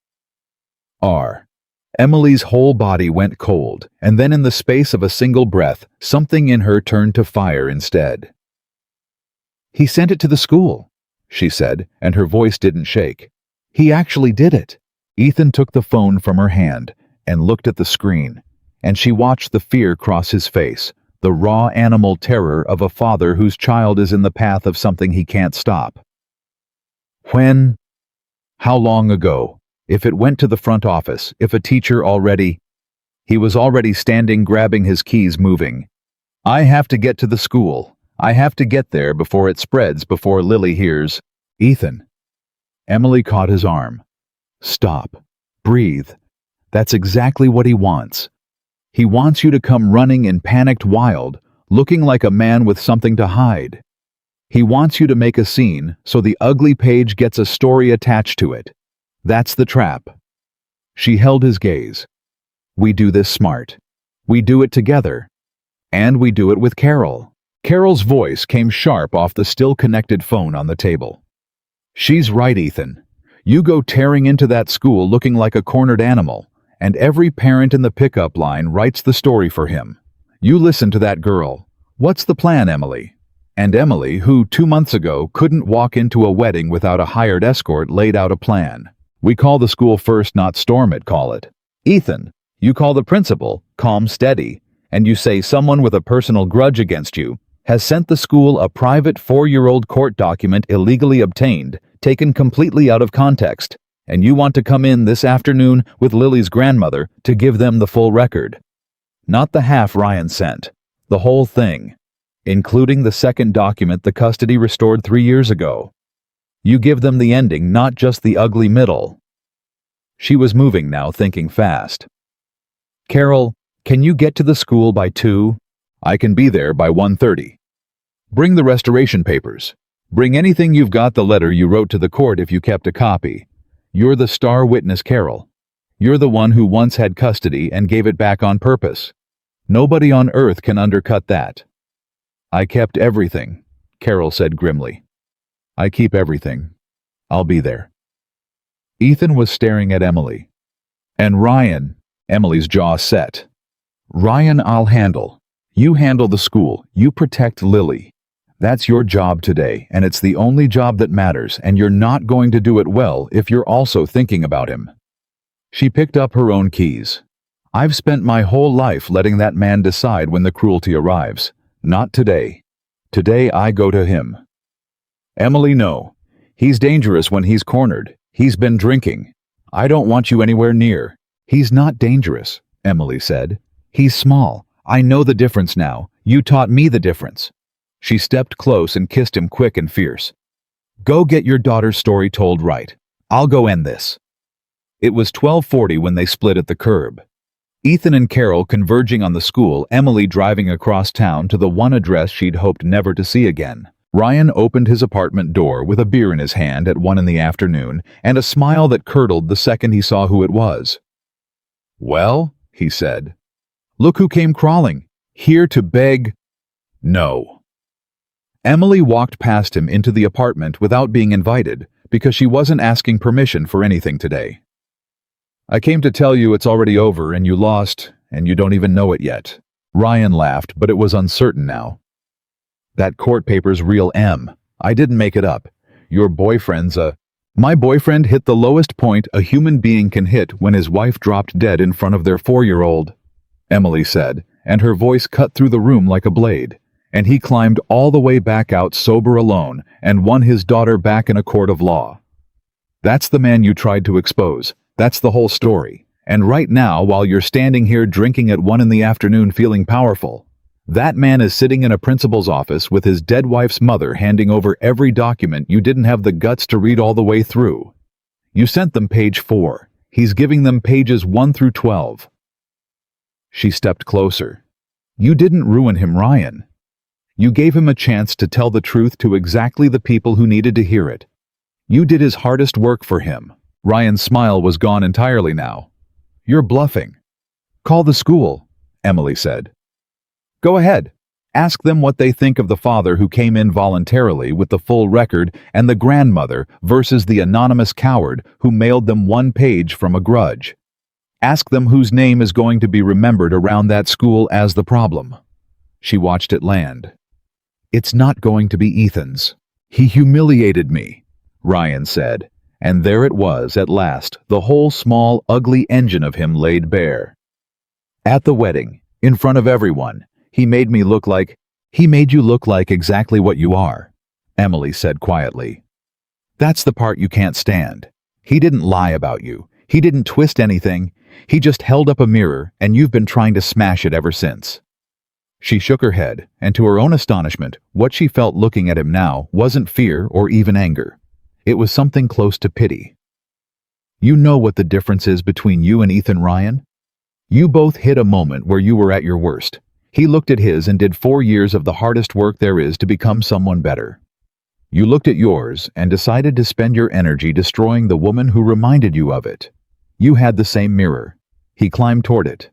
Speaker 1: R. Emily's whole body went cold, and then in the space of a single breath, something in her turned to fire instead. "He sent it to the school," she said, and her voice didn't shake. "He actually did it." Ethan took the phone from her hand and looked at the screen, and she watched the fear cross his face, the raw animal terror of a father whose child is in the path of something he can't stop. When? How long ago? If it went to the front office, if a teacher already... He was already standing, grabbing his keys, moving. "I have to get to the school. I have to get there before it spreads, before Lily hears." "Ethan." Emily caught his arm. "Stop. Breathe. That's exactly what he wants. He wants you to come running in panicked wild, looking like a man with something to hide. He wants you to make a scene so the ugly page gets a story attached to it. That's the trap." She held his gaze. "We do this smart. We do it together. And we do it with Carol." Carol's voice came sharp off the still-connected phone on the table. "She's right, Ethan. You go tearing into that school looking like a cornered animal, and every parent in the pickup line writes the story for him. You listen to that girl. What's the plan, Emily? And Emily, who 2 months ago couldn't walk into a wedding without a hired escort, laid out a plan. We call the school first, not storm it, call it. Ethan, you call the principal, calm, steady, and you say someone with a personal grudge against you has sent the school a private 4-year-old court document illegally obtained, taken completely out of context, and you want to come in this afternoon with Lily's grandmother to give them the full record. Not the half Ryan sent, the whole thing, including the second document the custody restored 3 years ago. You give them the ending, not just the ugly middle. She was moving now, thinking fast. Carol, can you get to the school by 2? I can be there by 1:30. Bring the restoration papers. Bring anything you've got, the letter you wrote to the court if you kept a copy. You're the star witness, Carol. You're the one who once had custody and gave it back on purpose. Nobody on earth can undercut that. I kept everything, Carol said grimly. I keep everything. I'll be there. Ethan was staring at Emily. And Ryan, Emily's jaw set. Ryan, I'll handle. You handle the school. You protect Lily. That's your job today, and it's the only job that matters, and you're not going to do it well if you're also thinking about him. She picked up her own keys. I've spent my whole life letting that man decide when the cruelty arrives. Not today. Today I go to him. Emily, no. He's dangerous when he's cornered. He's been drinking. I don't want you anywhere near. He's not dangerous, Emily said. He's small. I know the difference now. You taught me the difference. She stepped close and kissed him quick and fierce. Go get your daughter's story told right. I'll go end this. It was 12:40 when they split at the curb. Ethan and Carol converging on the school, Emily driving across town to the one address she'd hoped never to see again. Ryan opened his apartment door with a beer in his hand at 1 in the afternoon and a smile that curdled the second he saw who it was. Well, he said. Look who came crawling. Here to beg. No. Emily walked past him into the apartment without being invited because she wasn't asking permission for anything today. I came to tell you it's already over and you lost, and you don't even know it yet. Ryan laughed, but it was uncertain now. That court paper's real, Em. I didn't make it up. Your boyfriend's My boyfriend hit the lowest point a human being can hit when his wife dropped dead in front of their 4-year-old, Emily said, and her voice cut through the room like a blade. And he climbed all the way back out sober alone and won his daughter back in a court of law. That's the man you tried to expose. That's the whole story. And right now, while you're standing here drinking at 1 in the afternoon feeling powerful, that man is sitting in a principal's office with his dead wife's mother handing over every document you didn't have the guts to read all the way through. You sent them page 4. He's giving them pages 1 through 12. She stepped closer. You didn't ruin him, Ryan. You gave him a chance to tell the truth to exactly the people who needed to hear it. You did his hardest work for him. Ryan's smile was gone entirely now. You're bluffing. Call the school, Emily said. Go ahead. Ask them what they think of the father who came in voluntarily with the full record and the grandmother versus the anonymous coward who mailed them 1 page from a grudge. Ask them whose name is going to be remembered around that school as the problem. She watched it land. It's not going to be Ethan's. He humiliated me, Ryan said, and there it was at last, the whole small, ugly engine of him laid bare. At the wedding, in front of everyone, he made you look like exactly what you are, Emily said quietly. That's the part you can't stand. He didn't lie about you. He didn't twist anything. He just held up a mirror, and you've been trying to smash it ever since. She shook her head, and to her own astonishment, what she felt looking at him now wasn't fear or even anger. It was something close to pity. You know what the difference is between you and Ethan, Ryan? You both hit a moment where you were at your worst. He looked at his and did 4 years of the hardest work there is to become someone better. You looked at yours and decided to spend your energy destroying the woman who reminded you of it. You had the same mirror. He climbed toward it.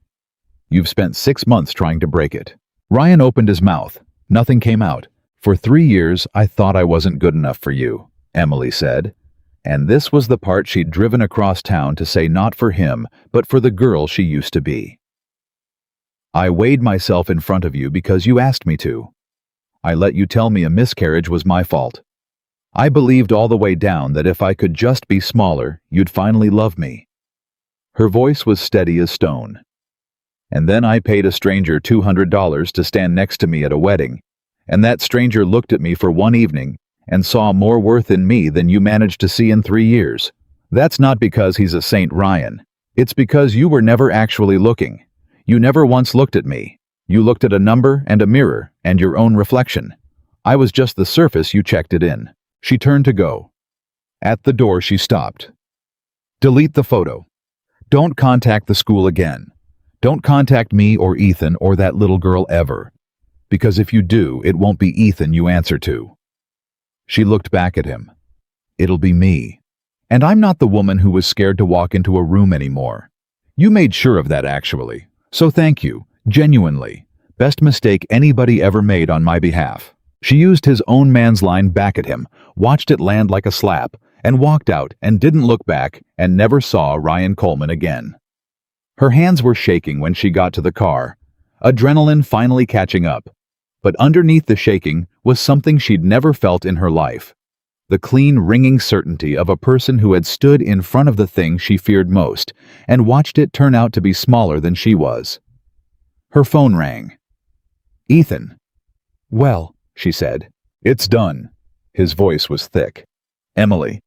Speaker 1: You've spent 6 months trying to break it. Ryan opened his mouth. Nothing came out. For 3 years, I thought I wasn't good enough for you, Emily said. And this was the part she'd driven across town to say not for him, but for the girl she used to be. I weighed myself in front of you because you asked me to. I let you tell me a miscarriage was my fault. I believed all the way down that if I could just be smaller, you'd finally love me." Her voice was steady as stone. "And then I paid a stranger $200 to stand next to me at a wedding, and that stranger looked at me for one evening and saw more worth in me than you managed to see in 3 years. That's not because he's a saint, Ryan. It's because you were never actually looking. You never once looked at me. You looked at a number and a mirror and your own reflection. I was just the surface you checked it in." She turned to go. At the door, she stopped. "Delete the photo. Don't contact the school again. Don't contact me or Ethan or that little girl ever. Because if you do, it won't be Ethan you answer to." She looked back at him. "It'll be me. And I'm not the woman who was scared to walk into a room anymore. You made sure of that, actually. So thank you, genuinely. Best mistake anybody ever made on my behalf." She used his own man's line back at him, watched it land like a slap, and walked out and didn't look back and never saw Ryan Coleman again. Her hands were shaking when she got to the car, adrenaline finally catching up. But underneath the shaking was something she'd never felt in her life. The clean, ringing certainty of a person who had stood in front of the thing she feared most and watched it turn out to be smaller than she was. Her phone rang. "Ethan." "Well," she said. "It's done." His voice was thick. "Emily.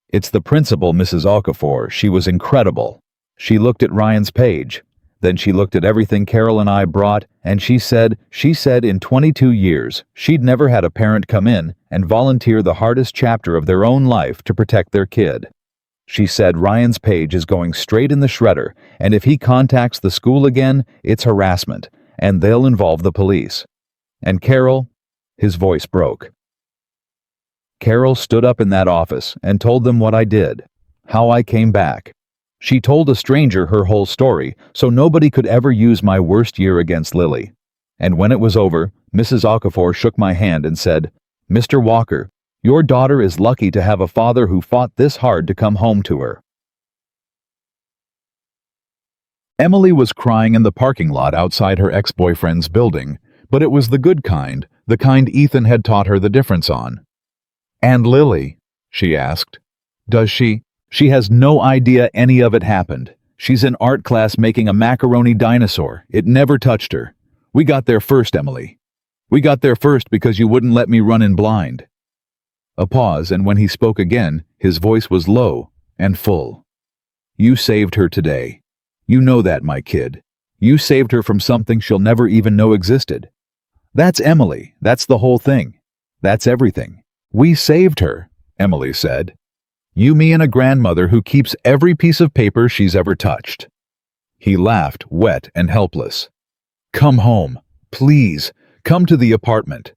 Speaker 1: It's the principal, Mrs. Okafor. She was incredible. She looked at Ryan's page. Then she looked at everything Carol and I brought, and she said in 22 years she'd never had a parent come in and volunteer the hardest chapter of their own life to protect their kid. She said Ryan's page is going straight in the shredder, and if he contacts the school again, it's harassment, and they'll involve the police. And Carol..." His voice broke. "Carol stood up in that office and told them what I did, how I came back. She told a stranger her whole story, so nobody could ever use my worst year against Lily. And when it was over, Mrs. Okafor shook my hand and said, 'Mr. Walker, your daughter is lucky to have a father who fought this hard to come home to her.'" Emily was crying in the parking lot outside her ex-boyfriend's building, but it was the good kind, the kind Ethan had taught her the difference on. "And Lily?" she asked. "Does she?" "She has no idea any of it happened. She's in art class making a macaroni dinosaur. It never touched her. We got there first, Emily. We got there first because you wouldn't let me run in blind." A pause, and when he spoke again, his voice was low and full. "You saved her today. You know that, my kid. You saved her from something she'll never even know existed. That's Emily. That's the whole thing. That's everything. We saved her," Emily said. "You, me, and a grandmother who keeps every piece of paper she's ever touched." He laughed, wet and helpless. "Come home. Please. Come to the apartment.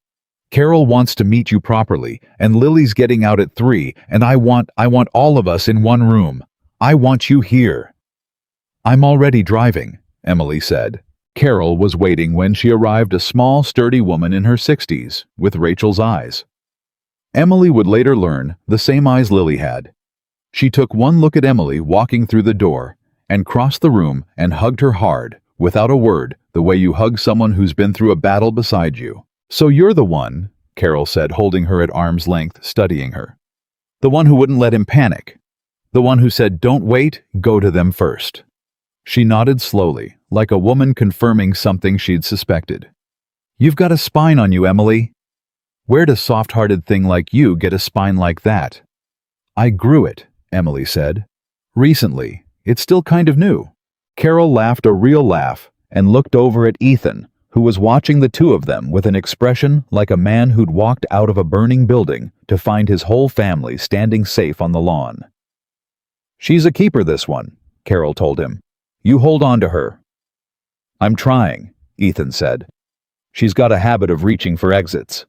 Speaker 1: Carol wants to meet you properly, and Lily's getting out at 3, and I want all of us in one room. I want you here." "I'm already driving," Emily said. Carol was waiting when she arrived, a small, sturdy woman in her 60s, with Rachel's eyes. Emily would later learn the same eyes Lily had. She took one look at Emily walking through the door and crossed the room and hugged her hard, without a word, the way you hug someone who's been through a battle beside you. "So you're the one," Carol said, holding her at arm's length, studying her. "The one who wouldn't let him panic. The one who said, 'Don't wait, go to them first.'" She nodded slowly, like a woman confirming something she'd suspected. "You've got a spine on you, Emily. Where'd a soft-hearted thing like you get a spine like that?" "I grew it," Emily said. "Recently. It's still kind of new." Carol laughed a real laugh and looked over at Ethan, who was watching the two of them with an expression like a man who'd walked out of a burning building to find his whole family standing safe on the lawn. "She's a keeper, this one," Carol told him. "You hold on to her." "I'm trying," Ethan said. "She's got a habit of reaching for exits."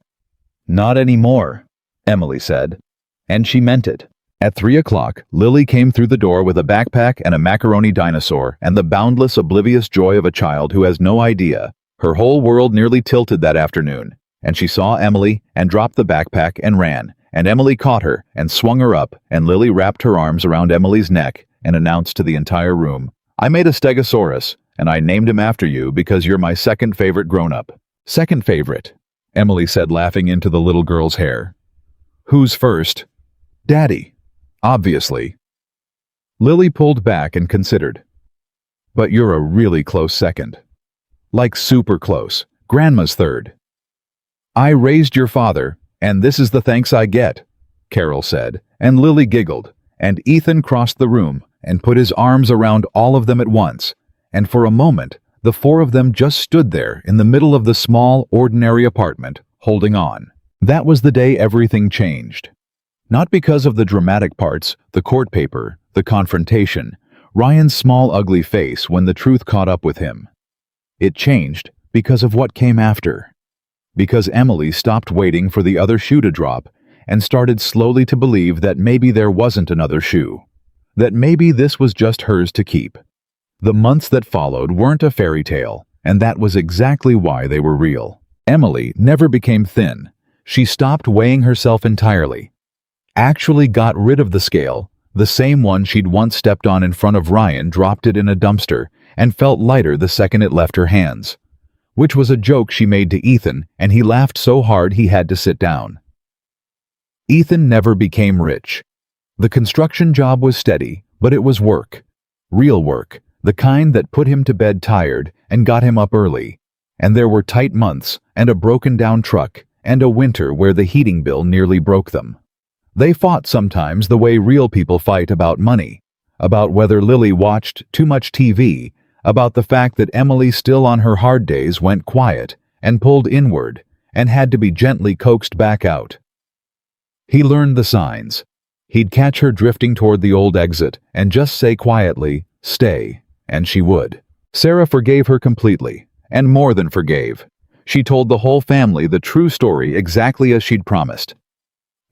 Speaker 1: "Not anymore," Emily said. And she meant it. At 3 o'clock, Lily came through the door with a backpack and a macaroni dinosaur and the boundless, oblivious joy of a child who has no idea. Her whole world nearly tilted that afternoon, and she saw Emily and dropped the backpack and ran, and Emily caught her and swung her up, and Lily wrapped her arms around Emily's neck and announced to the entire room, "I made a stegosaurus, and I named him after you because you're my second favorite grown-up." Second favorite. Emily said, laughing into the little girl's hair. Who's first? Daddy. Obviously. Lily pulled back and considered. But you're a really close second. Like super close. Grandma's third. I raised your father, and this is the thanks I get, Carol said, and Lily giggled, and Ethan crossed the room and put his arms around all of them at once, and for a moment, the four of them just stood there in the middle of the small, ordinary apartment, holding on. That was the day everything changed. Not because of the dramatic parts, the court paper, the confrontation, Ryan's small, ugly face when the truth caught up with him. It changed because of what came after. Because Emily stopped waiting for the other shoe to drop and started slowly to believe that maybe there wasn't another shoe. That maybe this was just hers to keep. The months that followed weren't a fairy tale, and that was exactly why they were real. Emily never became thin. She stopped weighing herself entirely. Actually got rid of the scale, the same one she'd once stepped on in front of Ryan, dropped it in a dumpster, and felt lighter the second it left her hands. Which was a joke she made to Ethan, and he laughed so hard he had to sit down. Ethan never became rich. The construction job was steady, but it was work. Real work, the kind that put him to bed tired and got him up early. And there were tight months, and a broken-down truck, and a winter where the heating bill nearly broke them. They fought sometimes the way real people fight about money, about whether Lily watched too much TV, about the fact that Emily still on her hard days went quiet and pulled inward and had to be gently coaxed back out. He learned the signs. He'd catch her drifting toward the old exit and just say quietly, "Stay," and she would. Sarah forgave her completely, and more than forgave. She told the whole family the true story exactly as she'd promised.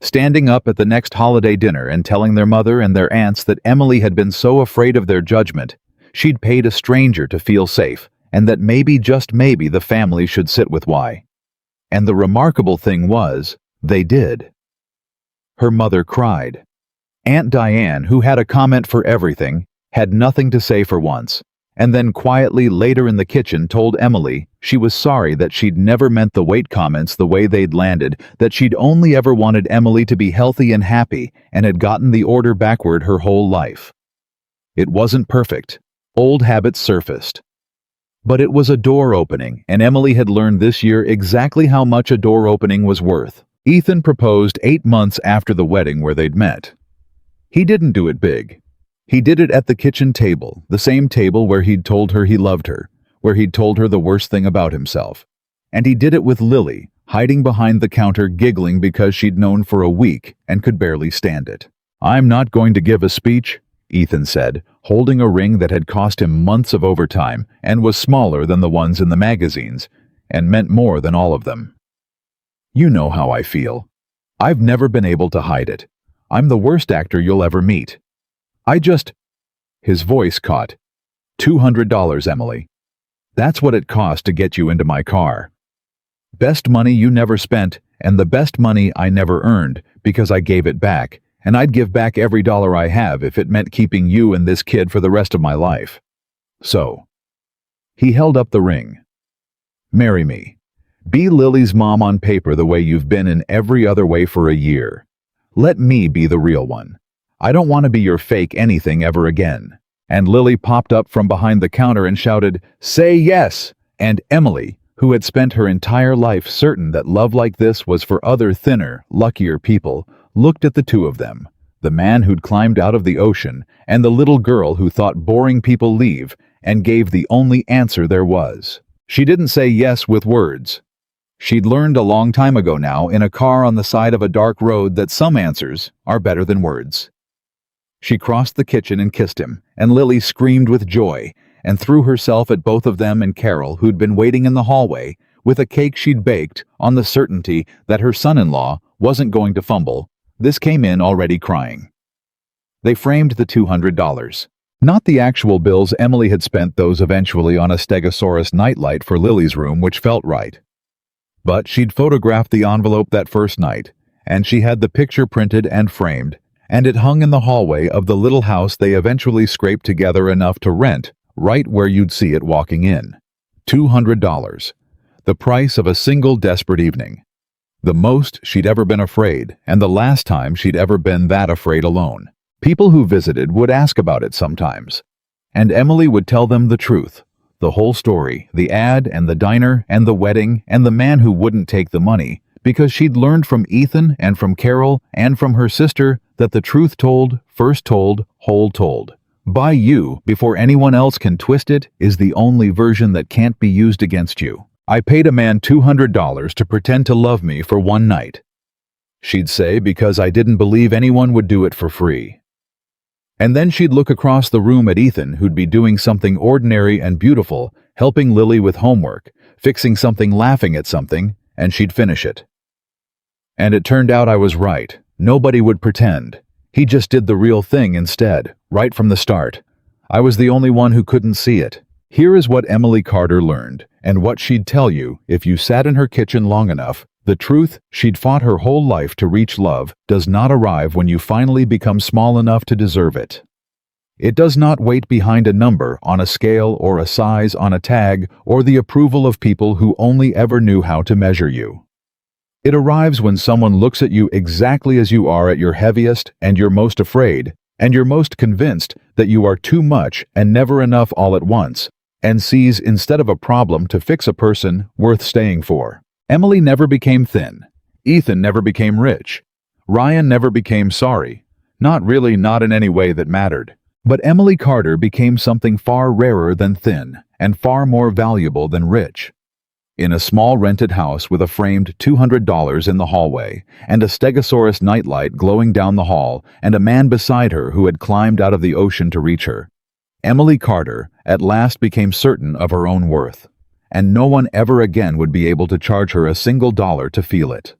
Speaker 1: Standing up at the next holiday dinner and telling their mother and their aunts that Emily had been so afraid of their judgment, she'd paid a stranger to feel safe, and that maybe, just maybe, the family should sit with why. And the remarkable thing was, they did. Her mother cried. Aunt Diane, who had a comment for everything, had nothing to say for once, and then quietly later in the kitchen told Emily she was sorry that she'd never meant the weight comments the way they'd landed, that she'd only ever wanted Emily to be healthy and happy, and had gotten the order backward her whole life. It wasn't perfect. Old habits surfaced. But it was a door opening, and Emily had learned this year exactly how much a door opening was worth. Ethan proposed 8 months after the wedding where they'd met. He didn't do it big. He did it at the kitchen table, the same table where he'd told her he loved her, where he'd told her the worst thing about himself. And he did it with Lily, hiding behind the counter giggling because she'd known for a week and could barely stand it. "I'm not going to give a speech," Ethan said, holding a ring that had cost him months of overtime and was smaller than the ones in the magazines, and meant more than all of them. "You know how I feel. I've never been able to hide it. I'm the worst actor you'll ever meet. I just—" His voice caught. $200, Emily. That's what it cost to get you into my car. Best money you never spent, and the best money I never earned, because I gave it back, and I'd give back every dollar I have if it meant keeping you and this kid for the rest of my life. So. He held up the ring. Marry me. Be Lily's mom on paper the way you've been in every other way for a year. Let me be the real one. I don't want to be your fake anything ever again." And Lily popped up from behind the counter and shouted, "Say yes!" And Emily, who had spent her entire life certain that love like this was for other thinner, luckier people, looked at the two of them, the man who'd climbed out of the ocean and the little girl who thought boring people leave, and gave the only answer there was. She didn't say yes with words. She'd learned a long time ago now in a car on the side of a dark road that some answers are better than words. She crossed the kitchen and kissed him, and Lily screamed with joy and threw herself at both of them and Carol, who'd been waiting in the hallway with a cake she'd baked on the certainty that her son-in-law wasn't going to fumble. This came in already crying. They framed the $200. Not the actual bills. Emily had spent those eventually on a Stegosaurus nightlight for Lily's room, which felt right. But she'd photographed the envelope that first night, and she had the picture printed and framed, and it hung in the hallway of the little house they eventually scraped together enough to rent, right where you'd see it walking in. $200. The price of a single desperate evening. The most she'd ever been afraid, and the last time she'd ever been that afraid alone. People who visited would ask about it sometimes, and Emily would tell them the truth. The whole story, the ad and the diner and the wedding and the man who wouldn't take the money, because she'd learned from Ethan and from Carol and from her sister that the truth told, first told, whole told. By you, before anyone else can twist it, is the only version that can't be used against you. I paid a man $200 to pretend to love me for one night. She'd say because I didn't believe anyone would do it for free. And then she'd look across the room at Ethan, who'd be doing something ordinary and beautiful, helping Lily with homework, fixing something, laughing at something, and she'd finish it. And it turned out I was right. Nobody would pretend. He just did the real thing instead, right from the start. I was the only one who couldn't see it. Here is what Emily Carter learned, and what she'd tell you if you sat in her kitchen long enough. The truth she'd fought her whole life to reach love does not arrive when you finally become small enough to deserve it. It does not wait behind a number on a scale or a size on a tag or the approval of people who only ever knew how to measure you. It arrives when someone looks at you exactly as you are at your heaviest and you're most afraid, and you're most convinced that you are too much and never enough all at once, and sees instead of a problem to fix a person worth staying for. Emily never became thin. Ethan never became rich. Ryan never became sorry. Not really, not in any way that mattered. But Emily Carter became something far rarer than thin and far more valuable than rich. In a small rented house with a framed $200 in the hallway and a Stegosaurus nightlight glowing down the hall and a man beside her who had climbed out of the ocean to reach her, Emily Carter at last became certain of her own worth, and no one ever again would be able to charge her a single dollar to feel it.